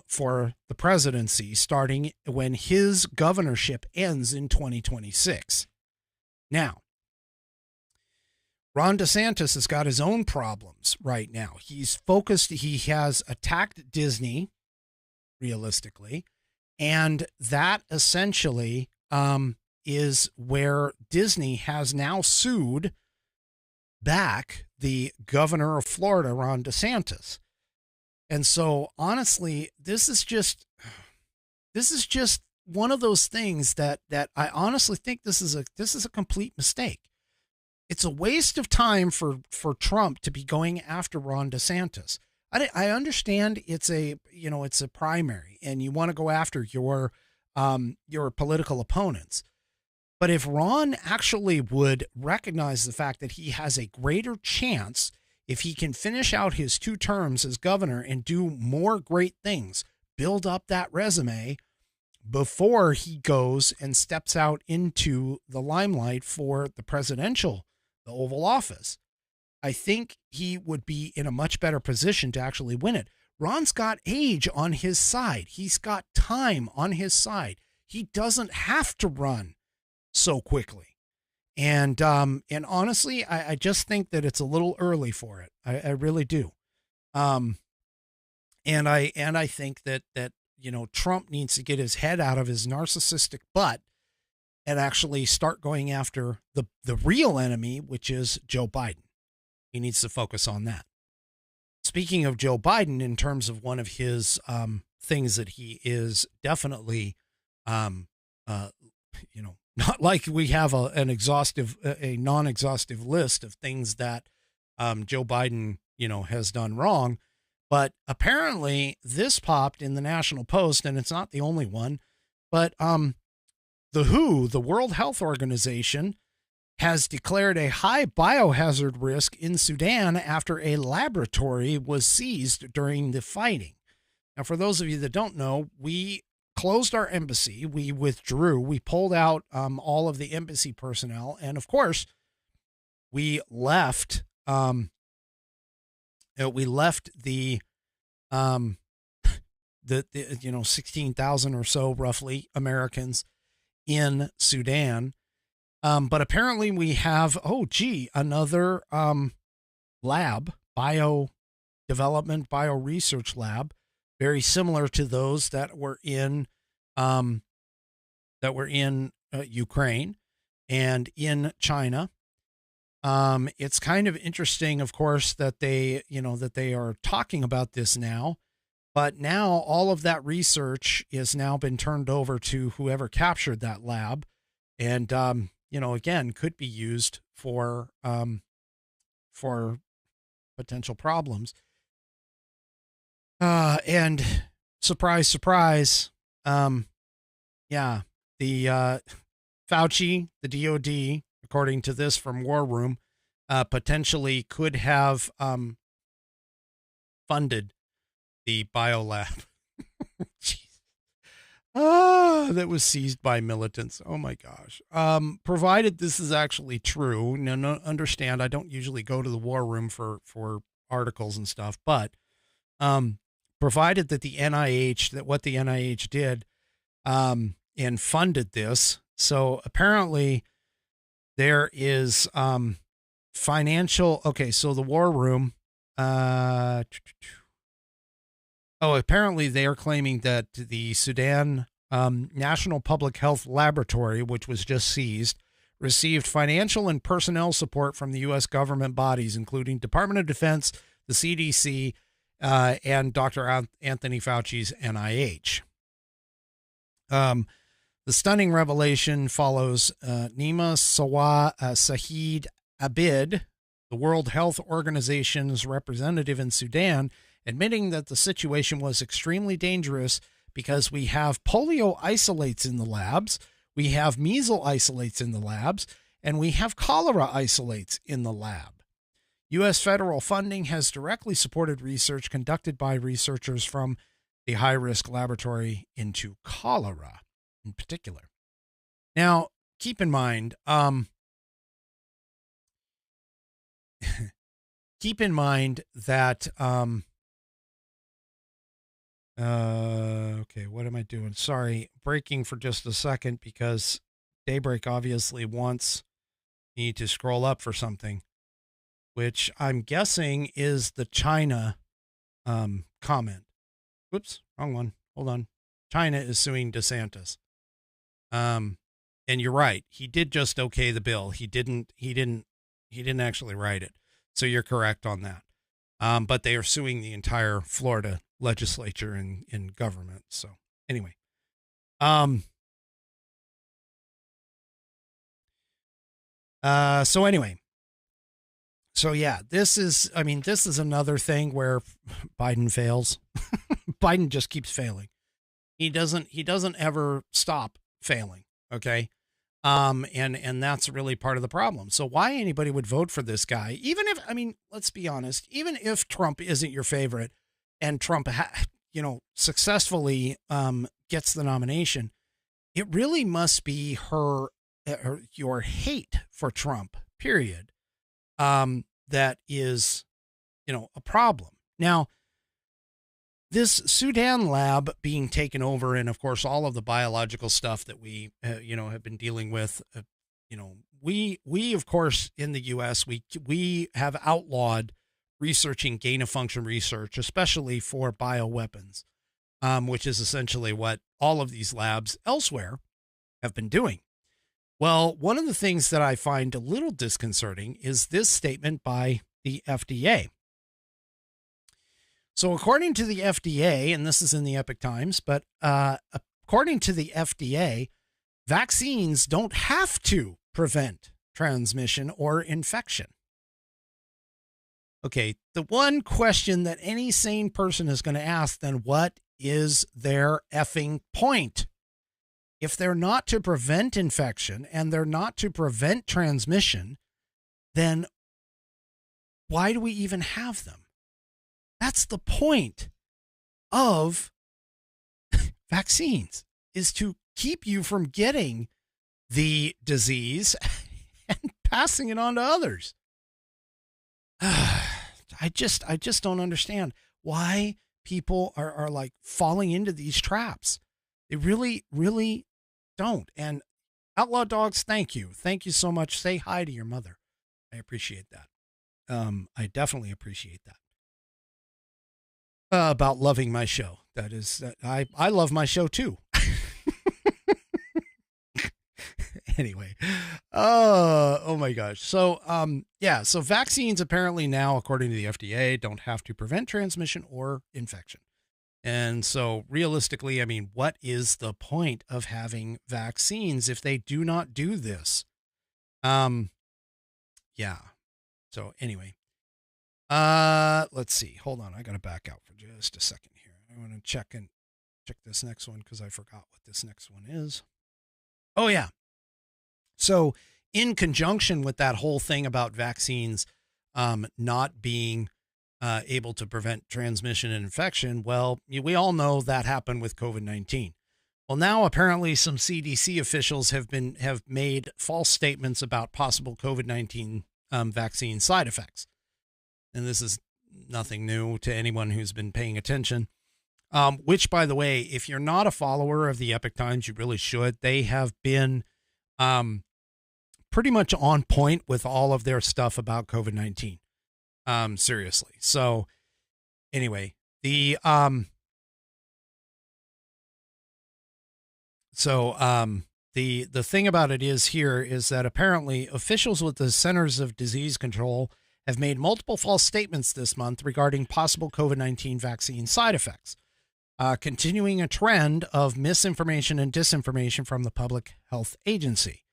for the presidency, starting when his governorship ends in 2026. Now, Ron DeSantis has got his own problems right now. He's focused, he has attacked Disney, realistically, and that essentially is where Disney has now sued back the governor of Florida, Ron DeSantis. And so, honestly, this is just one of those things that I honestly think this is a complete mistake. It's a waste of time for Trump to be going after Ron DeSantis. I understand it's a primary and you want to go after your political opponents. But if Ron actually would recognize the fact that he has a greater chance if he can finish out his 2 terms as governor and do more great things, build up that resume before he goes and steps out into the limelight for the Oval Office, I think he would be in a much better position to actually win it. Ron's got age on his side. He's got time on his side. He doesn't have to run so quickly. And honestly, I just think that it's a little early for it. I really do. And I think that Trump needs to get his head out of his narcissistic butt and actually start going after the real enemy, which is Joe Biden. He needs to focus on that. Speaking of Joe Biden, in terms of one of his things that he is definitely, not like we have a non-exhaustive list of things that Joe Biden, has done wrong. But apparently this popped in the National Post, and it's not the only one. But the WHO, the World Health Organization, has declared a high biohazard risk in Sudan after a laboratory was seized during the fighting. Now, for those of you that don't know, we closed our embassy. We withdrew. We pulled out all of the embassy personnel. And of course, we left the 16,000 or so roughly Americans in Sudan. But apparently we have, another lab, bio research lab, very similar to those that were in Ukraine and in China. It's kind of interesting, of course, that they are talking about this now, but now all of that research is now been turned over to whoever captured that lab, and again, could be used for potential problems. And surprise, surprise. The Fauci, the DOD, according to this from War Room, potentially could have funded the biolab. That was seized by militants. Oh my gosh. Provided this is actually true. No, understand, I don't usually go to the War Room for articles and stuff, but provided that what the NIH did and funded this. So apparently there is financial. Okay, so the War Room. Apparently they are claiming that the Sudan National Public Health Laboratory, which was just seized, received financial and personnel support from the U.S. government bodies, including Department of Defense, the CDC, and Dr. Anthony Fauci's NIH. The stunning revelation follows Nima Sahid Abid, the World Health Organization's representative in Sudan, admitting that the situation was extremely dangerous because we have polio isolates in the labs, we have measles isolates in the labs, and we have cholera isolates in the lab. U.S. federal funding has directly supported research conducted by researchers from the high-risk laboratory into cholera in particular. Now, keep in mind, that, okay, what am I doing? Sorry, breaking for just a second because Daybreak obviously wants me to scroll up for something, which I'm guessing is the China comment. Whoops, wrong one. Hold on. China is suing DeSantis. And you're right. He did just okay the bill. He didn't actually write it. So you're correct on that. But they are suing the entire Florida legislature and government. So anyway, So yeah, this is another thing where Biden fails. Biden just keeps failing. He doesn't ever stop failing. Okay. And that's really part of the problem. So why anybody would vote for this guy, even if, let's be honest, even if Trump isn't your favorite and Trump, successfully, gets the nomination, it really must be your hate for Trump, period. That is, a problem. Now, this Sudan lab being taken over, and of course, all of the biological stuff that we, have been dealing with, we of course in the U.S. we have outlawed researching gain of function research, especially for bioweapons, which is essentially what all of these labs elsewhere have been doing. Well, one of the things that I find a little disconcerting is this statement by the FDA. So according to the FDA, and this is in the Epic Times, but according to the FDA, vaccines don't have to prevent transmission or infection. Okay, the one question that any sane person is going to ask, then what is their effing point? if they're not to prevent infection and they're not to prevent transmission, then why do we even have them? That's the point of vaccines, is to keep you from getting the disease and passing it on to others. I just don't understand why people are like falling into these traps. They really, really don't. And Outlaw Dogs, thank you. Thank you so much. Say hi to your mother. I appreciate that. I definitely appreciate that. About loving my show. That is, I love my show too. Anyway, oh my gosh. So, so vaccines apparently now, according to the FDA, don't have to prevent transmission or infection. And so realistically, I mean, what is the point of having vaccines if they do not do this? Yeah. So anyway, let's see. Hold on. I got to back out for just a second here. I want to check this next one because I forgot what this next one is. Oh yeah. So in conjunction with that whole thing about vaccines not being able to prevent transmission and infection, well, we all know that happened with COVID-19. Well, now apparently some CDC officials have made false statements about possible COVID-19 vaccine side effects. And this is nothing new to anyone who's been paying attention. Which, by the way, if you're not a follower of the Epic Times, you really should. They have been pretty much on point with all of their stuff about COVID-19. Seriously. So anyway, the thing about it is that apparently officials with the Centers of Disease Control have made multiple false statements this month regarding possible COVID-19 vaccine side effects, continuing a trend of misinformation and disinformation from the Public Health Agency.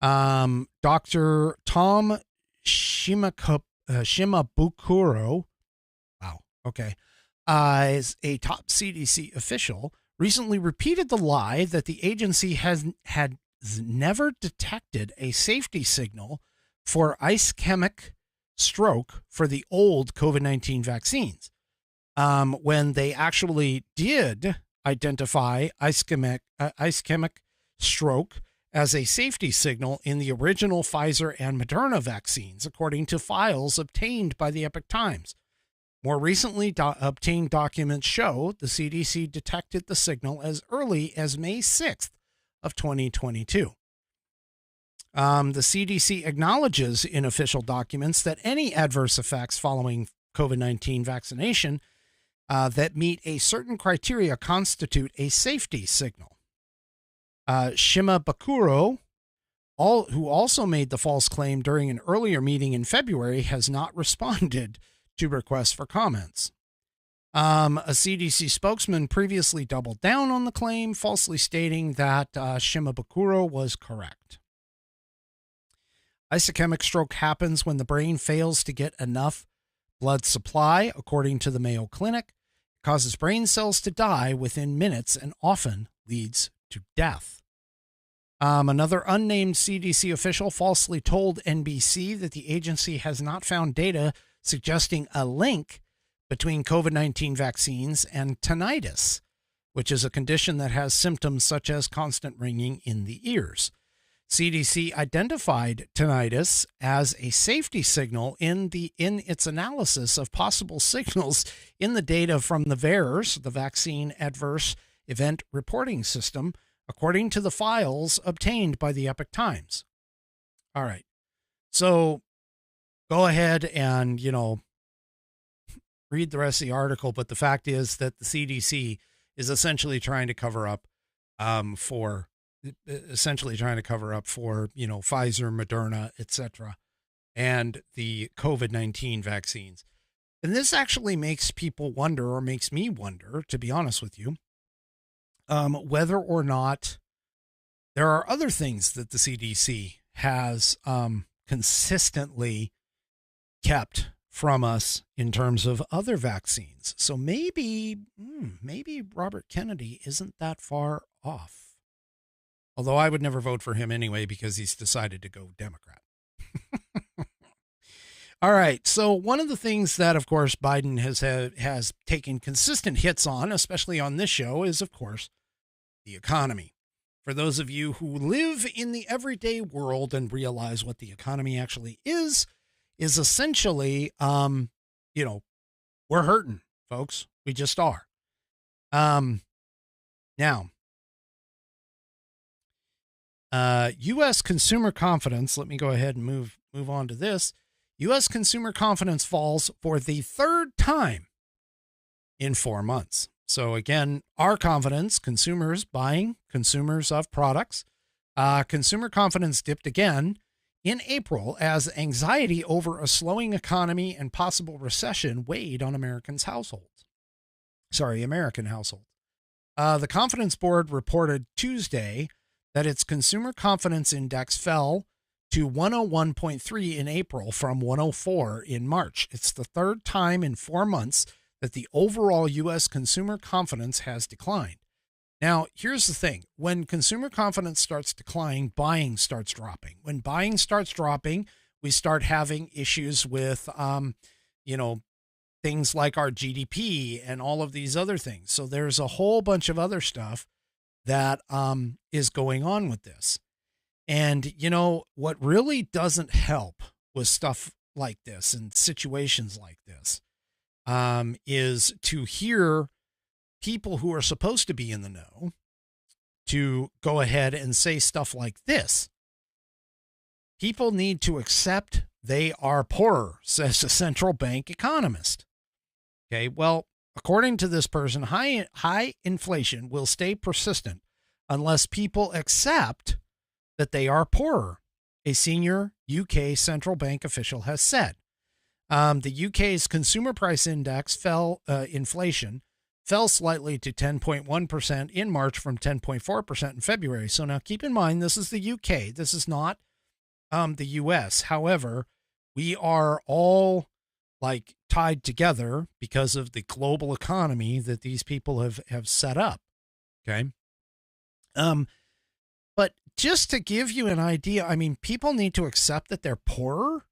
Dr. Tom Shimabukuro, wow, okay, is a top CDC official, recently repeated the lie that the agency had never detected a safety signal for ischemic stroke for the old COVID-19 vaccines, when they actually did identify ischemic stroke as a safety signal in the original Pfizer and Moderna vaccines, according to files obtained by the Epic Times. More recently obtained documents show the CDC detected the signal as early as May 6th of 2022. The CDC acknowledges in official documents that any adverse effects following COVID-19 vaccination that meet a certain criteria constitute a safety signal. Shimabukuro, who also made the false claim during an earlier meeting in February, has not responded to requests for comments. A CDC spokesman previously doubled down on the claim, falsely stating that Shimabukuro was correct. Ischemic stroke happens when the brain fails to get enough blood supply, according to the Mayo Clinic. It causes brain cells to die within minutes and often leads to death. Another unnamed CDC official falsely told NBC that the agency has not found data suggesting a link between COVID-19 vaccines and tinnitus, which is a condition that has symptoms such as constant ringing in the ears. CDC identified tinnitus as a safety signal in its analysis of possible signals in the data from the VAERS, the Vaccine Adverse Event Reporting System, according to the files obtained by the Epic Times. All right. So go ahead and, read the rest of the article. But the fact is that the CDC is essentially trying to cover up for Pfizer, Moderna, etc., and the COVID-19 vaccines. And this actually makes people wonder, or makes me wonder, to be honest with you, whether or not there are other things that the CDC has consistently kept from us in terms of other vaccines. So maybe Robert Kennedy isn't that far off. Although I would never vote for him anyway because he's decided to go Democrat. All right. So one of the things that, of course, Biden has taken consistent hits on, especially on this show, is, of course, the economy. For those of you who live in the everyday world and realize what the economy actually is essentially, we're hurting, folks. We just are. Now, U.S. consumer confidence, let me go ahead and move on to this. U.S. consumer confidence falls for the third time in 4 months. So again, our confidence, consumers buying, consumers of products, consumer confidence dipped again in April as anxiety over a slowing economy and possible recession weighed on American households. The Confidence Board reported Tuesday that its consumer confidence index fell to 101.3 in April from 104 in March. It's the third time in 4 months that the overall U.S. consumer confidence has declined. Now, here's the thing. When consumer confidence starts declining, buying starts dropping. When buying starts dropping, we start having issues with, things like our GDP and all of these other things. So there's a whole bunch of other stuff that is going on with this. And, what really doesn't help with stuff like this and situations like this is to hear people who are supposed to be in the know to go ahead and say stuff like this. People need to accept they are poorer, says a central bank economist. Okay, well, according to this person, high inflation will stay persistent unless people accept that they are poorer, a senior UK central bank official has said. The UK's consumer price index inflation fell slightly to 10.1% in March from 10.4% in February. So now keep in mind, this is the UK. This is not the US. However, we are all tied together because of the global economy that these people have set up. Okay. But just to give you an idea, I mean, people need to accept that they're poorer.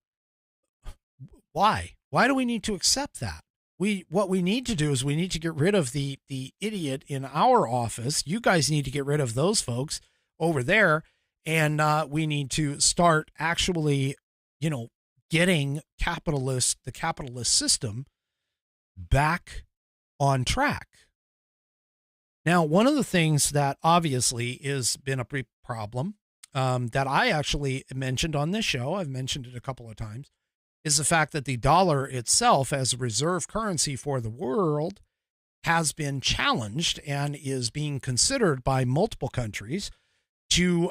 Why? Why do we need to accept that? What we need to do is we need to get rid of the idiot in our office. You guys need to get rid of those folks over there. And we need to start actually, getting the capitalist system back on track. Now, one of the things that obviously has been a problem that I actually mentioned on this show, I've mentioned it a couple of times, is the fact that the dollar itself as a reserve currency for the world has been challenged and is being considered by multiple countries to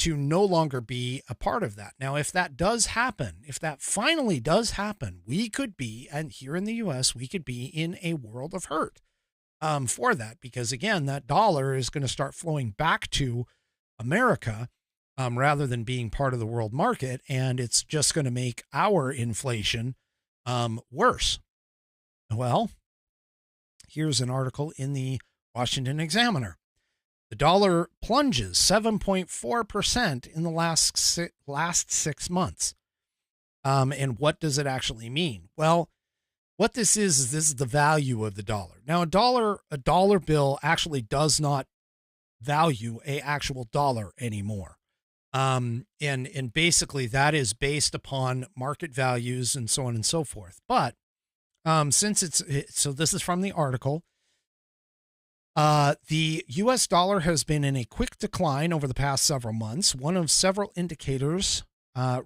no longer be a part of that. Now, if that does happen, if that finally does happen, we could be, and here in the U.S., we could be in a world of hurt for that, because again, that dollar is going to start flowing back to America rather than being part of the world market, and it's just going to make our inflation worse. Well, here's an article in the Washington Examiner. The dollar plunges 7.4% in the last 6 months. And what does it actually mean? Well, what this is this is the value of the dollar. Now, a dollar bill actually does not value a actual dollar anymore. And basically that is based upon market values and so on and so forth. But so this is from the article. The U.S. dollar has been in a quick decline over the past several months, one of several indicators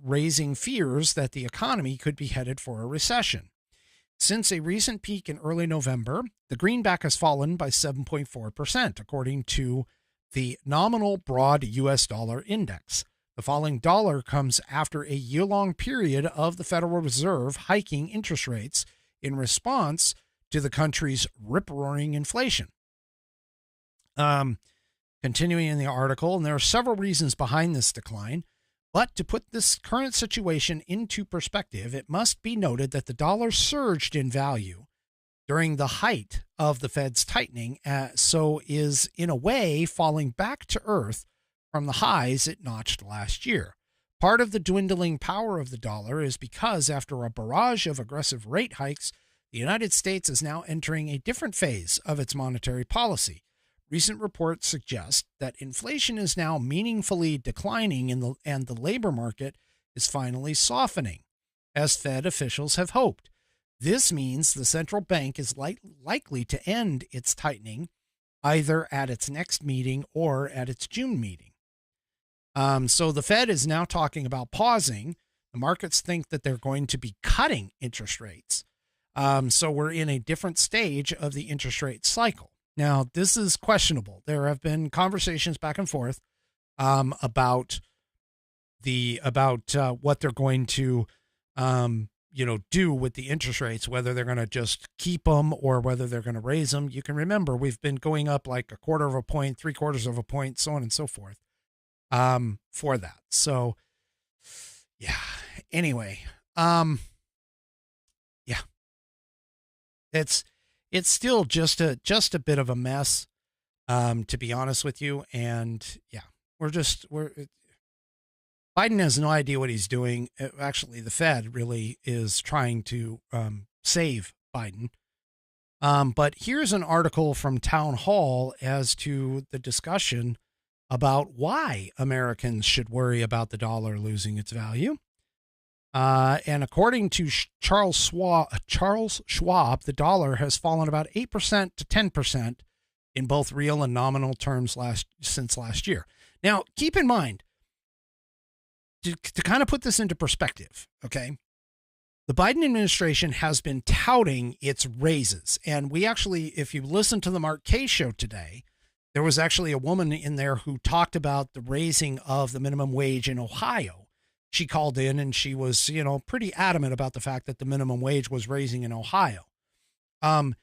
raising fears that the economy could be headed for a recession. Since a recent peak in early November, the greenback has fallen by 7.4%, according to the nominal broad U.S. dollar index. The falling dollar comes after a year-long period of the Federal Reserve hiking interest rates in response to the country's rip-roaring inflation. Continuing in the article, and there are several reasons behind this decline, but to put this current situation into perspective, it must be noted that the dollar surged in value during the height of the Fed's tightening, so is in a way falling back to earth from the highs it notched last year. Part of the dwindling power of the dollar is because after a barrage of aggressive rate hikes, the United States is now entering a different phase of its monetary policy. Recent reports suggest that inflation is now meaningfully declining and the labor market is finally softening, as Fed officials have hoped. This means the central bank is likely to end its tightening either at its next meeting or at its June meeting. So the Fed is now talking about pausing. The markets think that they're going to be cutting interest rates. So we're in a different stage of the interest rate cycle. Now, this is questionable. There have been conversations back and forth about what they're going to do with the interest rates, whether they're going to just keep them or whether they're going to raise them. You can remember we've been going up like 1/4 of a point, 3/4 of a point, so on and so forth for that. So yeah, anyway, yeah, it's still just a bit of a mess, to be honest with you. And yeah, Biden has no idea what he's doing. Actually, the Fed really is trying to save Biden. But here's an article from Town Hall as to the discussion about why Americans should worry about the dollar losing its value. And according to Charles Schwab, the dollar has fallen about 8% to 10% in both real and nominal terms since last year. Now, keep in mind, to kind of put this into perspective, okay, the Biden administration has been touting its raises. And we actually, if you listen to the Mark Kaye show today, there was actually a woman in there who talked about the raising of the minimum wage in Ohio. She called in and she was, pretty adamant about the fact that the minimum wage was raising in Ohio. And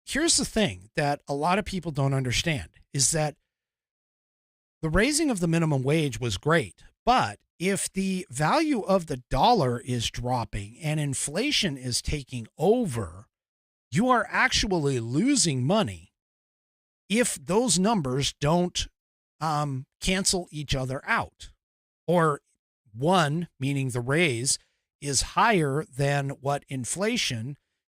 here's the thing that a lot of people don't understand is that the raising of the minimum wage was great, but if the value of the dollar is dropping and inflation is taking over, you are actually losing money if those numbers don't cancel each other out, or one, meaning the raise, is higher than what inflation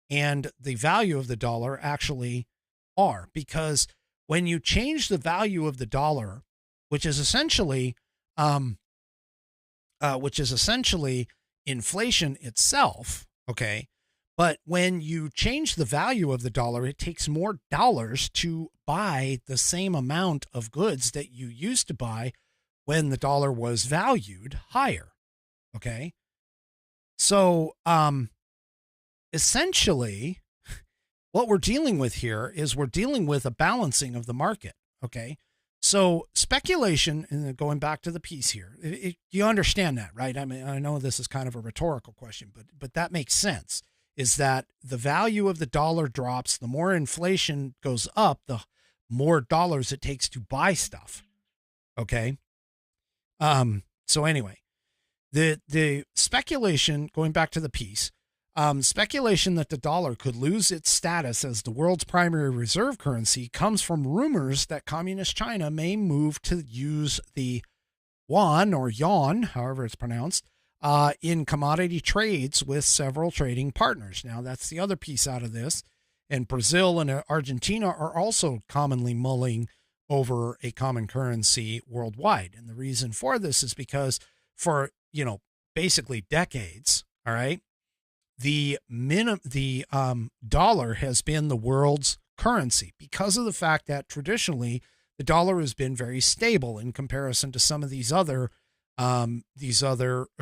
and the value of the dollar actually are. Because when you change the value of the dollar, which is essentially inflation itself, okay, but when you change the value of the dollar, it takes more dollars to buy the same amount of goods that you used to buy when the dollar was valued higher. Okay. So, essentially what we're dealing with here is we're dealing with a balancing of the market. Okay. So speculation, and going back to the piece here, you understand that, right? I mean, I know this is kind of a rhetorical question, but that makes sense, is that the value of the dollar drops, the more inflation goes up, the more dollars it takes to buy stuff. Okay. So anyway, the speculation, going back to the piece, speculation that the dollar could lose its status as the world's primary reserve currency comes from rumors that communist China may move to use the yuan, or yuan, however it's pronounced, in commodity trades with several trading partners. Now, that's the other piece out of this. And Brazil and Argentina are also commonly mulling over a common currency worldwide. And the reason for this is because for, basically decades, all right, the dollar has been the world's currency because of the fact that traditionally the dollar has been very stable in comparison to some of these other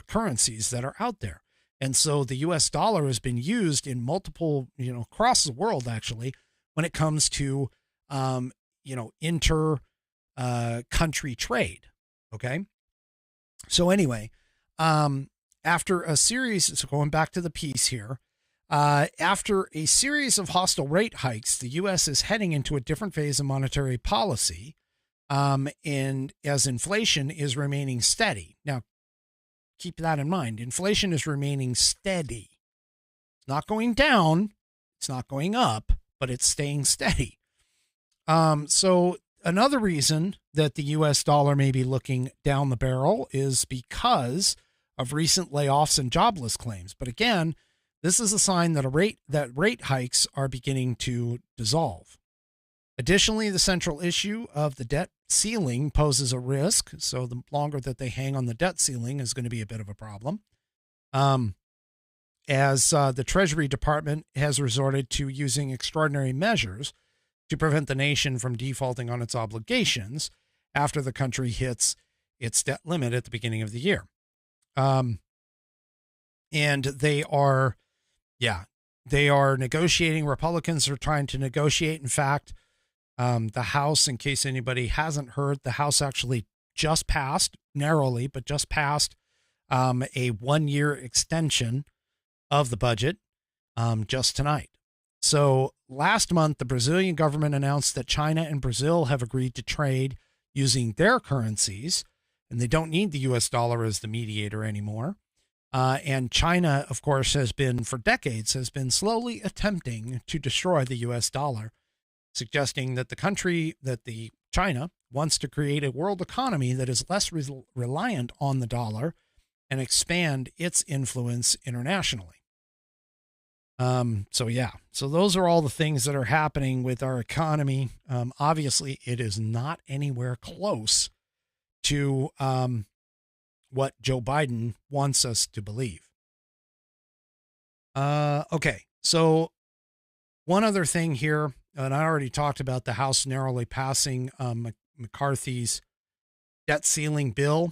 currencies that are out there. And so the US dollar has been used in multiple, across the world, actually, when it comes to, inter country trade. Okay. So anyway, after a series, so going back to the piece here, after a series of hostile rate hikes, the U.S. is heading into a different phase of monetary policy, and as inflation is remaining steady. Now, keep that in mind. Inflation is remaining steady. It's not going down. It's not going up, but it's staying steady. So another reason that the U.S. dollar may be looking down the barrel is because of recent layoffs and jobless claims. But again, this is a sign that rate hikes are beginning to dissolve. Additionally, the central issue of the debt ceiling poses a risk. So the longer that they hang on the debt ceiling is going to be a bit of a problem. As the Treasury Department has resorted to using extraordinary measures to prevent the nation from defaulting on its obligations after the country hits its debt limit at the beginning of the year. And they are negotiating. Republicans are trying to negotiate. In fact, the House, in case anybody hasn't heard, the House actually just passed, narrowly, but just passed a 1-year extension of the budget just tonight. So last month, the Brazilian government announced that China and Brazil have agreed to trade using their currencies, and they don't need the U.S. dollar as the mediator anymore. And China, of course, for decades, has been slowly attempting to destroy the U.S. dollar, suggesting that China wants to create a world economy that is less reliant on the dollar and expand its influence internationally. So those are all the things that are happening with our economy. Obviously, it is not anywhere close to what Joe Biden wants us to believe. Okay, so one other thing here, and I already talked about the House narrowly passing McCarthy's debt ceiling bill.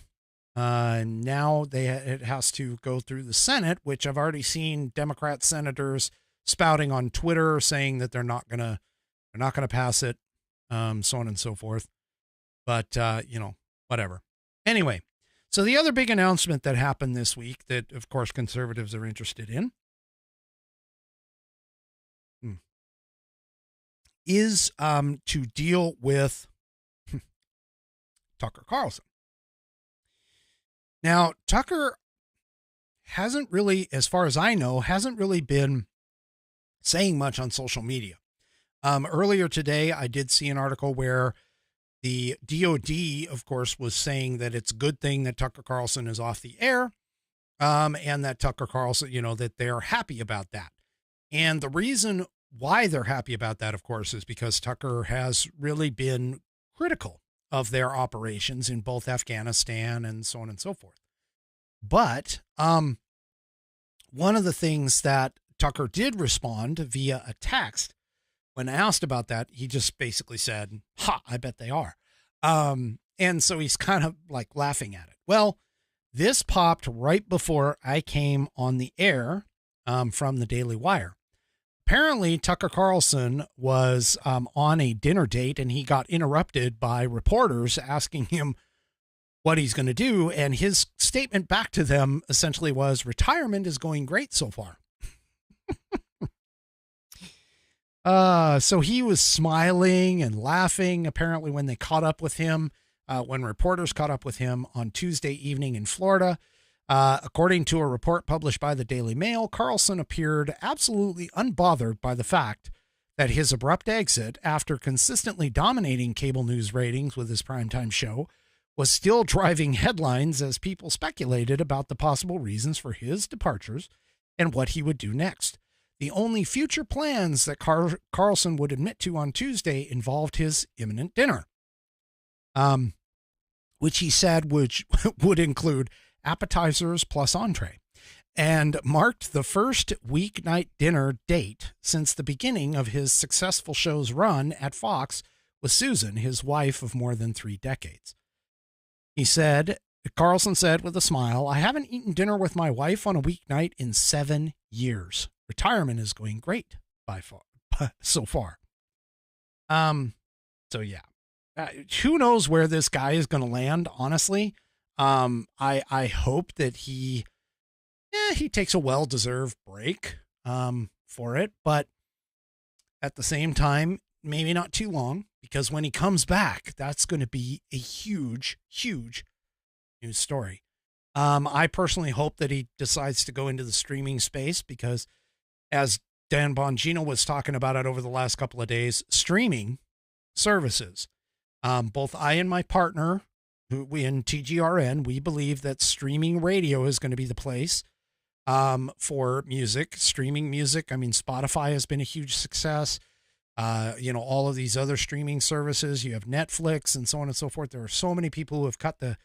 Now it has to go through the Senate, which I've already seen Democrat senators spouting on Twitter saying that they're not gonna pass it, so on and so forth. But whatever. Anyway, so the other big announcement that happened this week that, of course, conservatives are interested in is to deal with Tucker Carlson. Now, Tucker hasn't really, as far as I know, been saying much on social media. Earlier today, I did see an article where the DOD, of course, was saying that it's a good thing that Tucker Carlson is off the air, and that Tucker Carlson, that they're happy about that. And the reason why they're happy about that, of course, is because Tucker has really been critical of their operations in both Afghanistan and so on and so forth. But one of the things that Tucker did respond via a text when asked about that, he just basically said, I bet they are. And so he's kind of like laughing at it. Well, this popped right before I came on the air from the Daily Wire. Apparently, Tucker Carlson was on a dinner date, and he got interrupted by reporters asking him what he's going to do. And his statement back to them essentially was, retirement is going great so far. So he was smiling and laughing, apparently, when they caught up with him, when reporters caught up with him on Tuesday evening in Florida. According to a report published by the Daily Mail, Carlson appeared absolutely unbothered by the fact that his abrupt exit after consistently dominating cable news ratings with his primetime show was still driving headlines as people speculated about the possible reasons for his departures and what he would do next. The only future plans that Carlson would admit to on Tuesday involved his imminent dinner, which he said would include appetizers plus entree, and marked the first weeknight dinner date since the beginning of his successful show's run at Fox with Susan, his wife of more than 3 decades. Carlson said with a smile, I haven't eaten dinner with my wife on a weeknight in 7 years. Retirement is going great so far. So yeah, who knows where this guy is going to land, honestly. I hope that he takes a well-deserved break, for it, but at the same time, maybe not too long, because when he comes back, that's going to be a huge, huge news story. I personally hope that he decides to go into the streaming space because, as Dan Bongino was talking about it over the last couple of days, streaming services Both I and my partner, who we in TGRN, we believe that streaming radio is going to be the place for music, streaming music. I mean, Spotify has been a huge success. All of these other streaming services, you have Netflix and so on and so forth. There are so many people who have cut the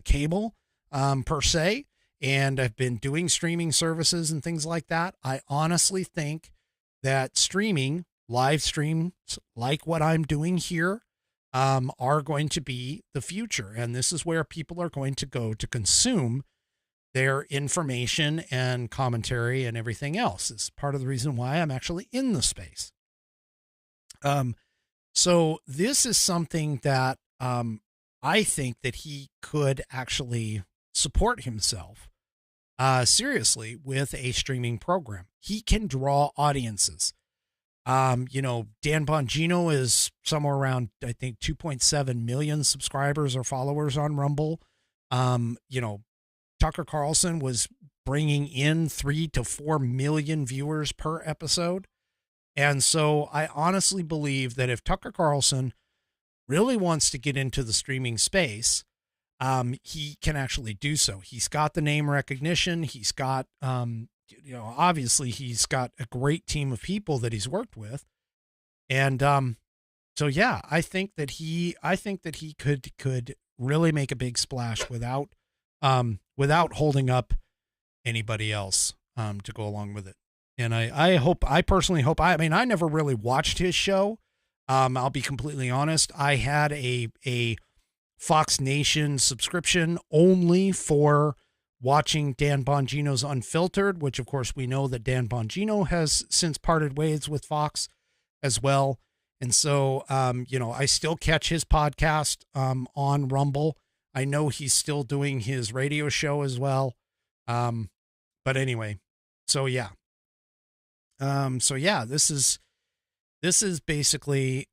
cable, per se, and have been doing streaming services and things like that. I honestly think that streaming, live streams like what I'm doing here, are going to be the future. And this is where people are going to go to consume their information and commentary and everything else. It's part of the reason why I'm actually in the space. So this is something that, I think that he could actually support himself, seriously with a streaming program. He can draw audiences. Dan Bongino is somewhere around, I think, 2.7 million subscribers or followers on Rumble. Tucker Carlson was bringing in 3 to 4 million viewers per episode. And so I honestly believe that if Tucker Carlson really wants to get into the streaming space, he can actually do so. He's got the name recognition. He's got, obviously he's got a great team of people that he's worked with. And, I think that he could really make a big splash without holding up anybody else, to go along with it. And I personally hope, I never really watched his show. I'll be completely honest. I had a Fox Nation subscription only for watching Dan Bongino's Unfiltered, which of course we know that Dan Bongino has since parted ways with Fox as well. And so, I still catch his podcast, on Rumble. I know he's still doing his radio show as well. But anyway, this is basically,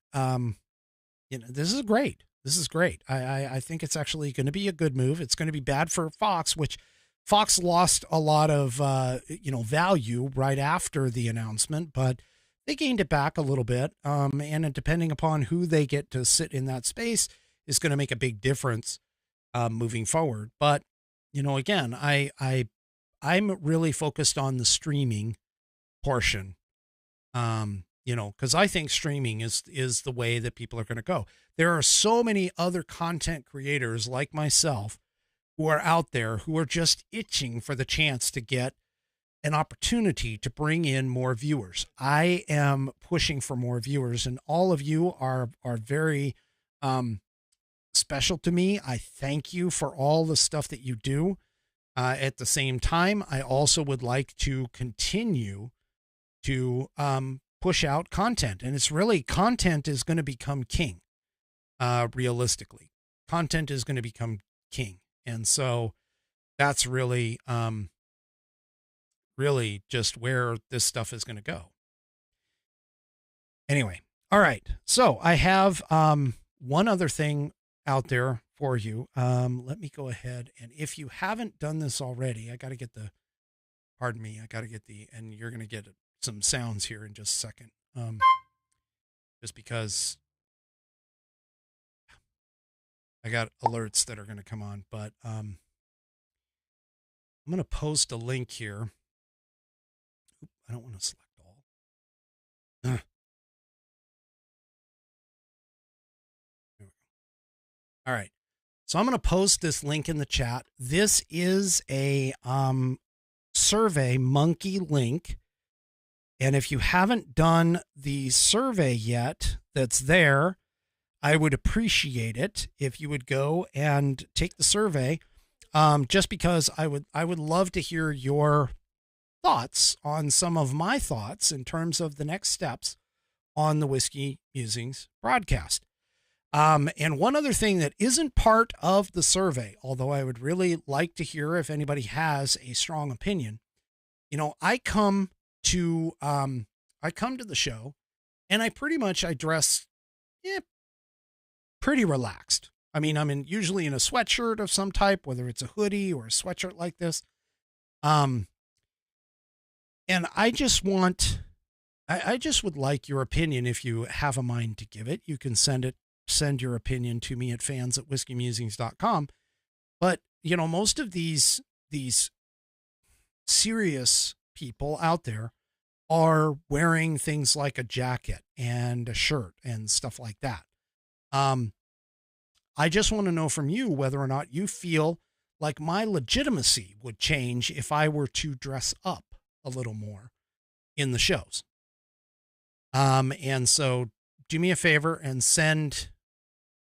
this is great. This is great. I think it's actually going to be a good move. It's going to be bad for Fox, which Fox lost a lot of, value right after the announcement, but they gained it back a little bit. And depending upon who they get to sit in that space is going to make a big difference, moving forward. But, again, I'm really focused on the streaming portion. Because I think streaming is the way that people are going to go. There are so many other content creators like myself who are out there who are just itching for the chance to get an opportunity to bring in more viewers. I am pushing for more viewers, and all of you are very special to me. I thank you for all the stuff that you do. At the same time, I also would like to continue to push out content. And it's really, content is going to become king. Realistically, content is going to become king. And so that's really, really just where this stuff is going to go. Anyway. All right. So I have, one other thing out there for you. Let me go ahead. And if you haven't done this already, I got to get and you're going to get some sounds here in just a second. Just because I got alerts that are going to come on, but, I'm going to post a link here. I don't want to select all. All right. So I'm going to post this link in the chat. This is a, Survey Monkey link. And if you haven't done the survey yet that's there, I would appreciate it if you would go and take the survey, just because I would love to hear your thoughts on some of my thoughts in terms of the next steps on the Whiskey Musings broadcast. And one other thing that isn't part of the survey, although I would really like to hear if anybody has a strong opinion, I come to the show and I pretty much, I dress pretty relaxed. I mean, I'm usually in a sweatshirt of some type, whether it's a hoodie or a sweatshirt like this. And I just would like your opinion. If you have a mind to give it, you can send it send your opinion to me at fans@whiskeymusings.com. But, you know, most of these serious people out there are wearing things like a jacket and a shirt and stuff like that. I just want to know from you whether or not you feel like my legitimacy would change if I were to dress up a little more in the shows. And so do me a favor and send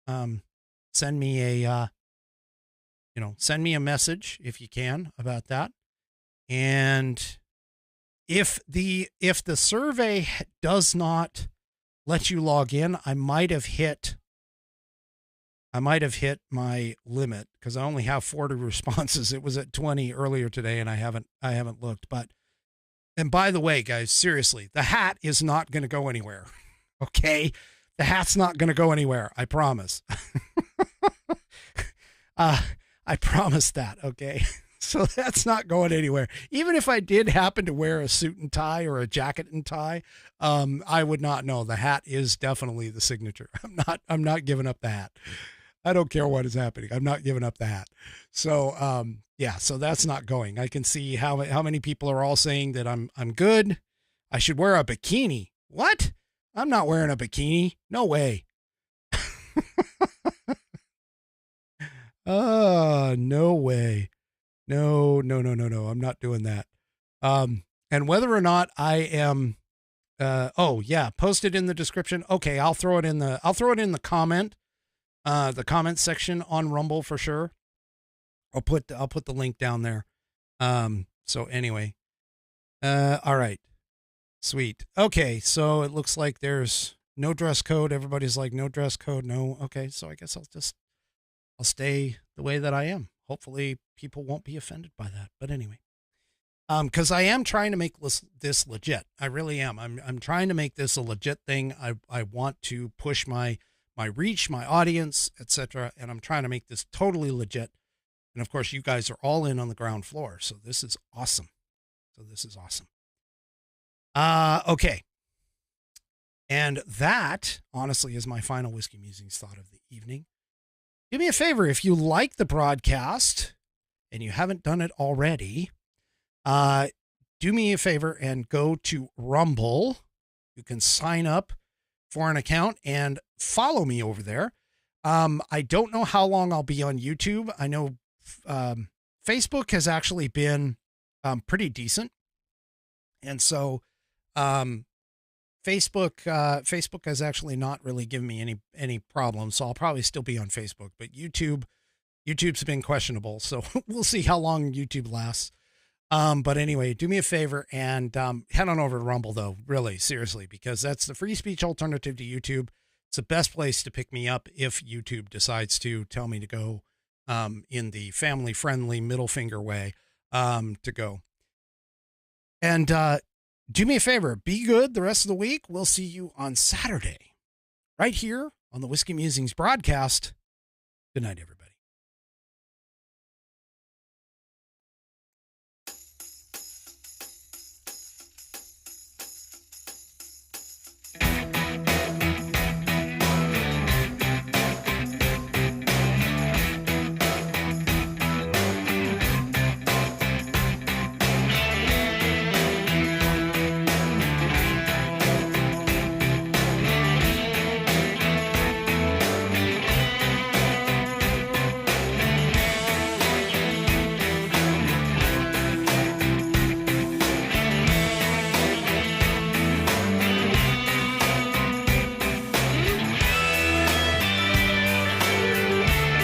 me a, send me a message if you can about that. And if the survey does not let you log in, I might have hit my limit because I only have 40 responses. It was at 20 earlier today and I haven't looked, and by the way, guys, seriously, the hat is not going to go anywhere. Okay. The hat's not going to go anywhere. I promise. I promise that. Okay. So that's not going anywhere. Even if I did happen to wear a suit and tie or a jacket and tie, I would not know. The hat is definitely the signature. I'm not giving up the hat. I don't care what is happening. I'm not giving up the hat. So, yeah, so that's not going. I can see how many people are all saying that I'm good. I should wear a bikini. What? I'm not wearing a bikini. No way. No way. No. I'm not doing that. And whether or not I am, post it in the description. Okay. I'll throw it in the comment section on Rumble for sure. I'll put the link down there. So anyway, all right, sweet. Okay. So it looks like there's no dress code. Everybody's like, no dress code. No. Okay. So I guess I'll stay the way that I am. Hopefully people won't be offended by that. But anyway, cause I am trying to make this legit. I really am. I'm trying to make this a legit thing. I want to push my reach, my audience, etc. And I'm trying to make this totally legit. And of course, you guys are all in on the ground floor. So this is awesome. Okay. And that, honestly, is my final Whiskey Musings thought of the evening. Do me a favor, if you like the broadcast and you haven't done it already, do me a favor and go to Rumble. You can sign up for an account and follow me over there. I don't know how long I'll be on YouTube. I know Facebook has actually been pretty decent. And so Facebook has actually not really given me any problems. So I'll probably still be on Facebook, but YouTube's been questionable. So we'll see how long YouTube lasts. But anyway, do me a favor and head on over to Rumble, though, really, seriously, because that's the free speech alternative to YouTube. It's the best place to pick me up if YouTube decides to tell me to go in the family-friendly middle finger way to go. And do me a favor, be good the rest of the week. We'll see you on Saturday right here on the Whiskey Musings broadcast. Good night, everybody.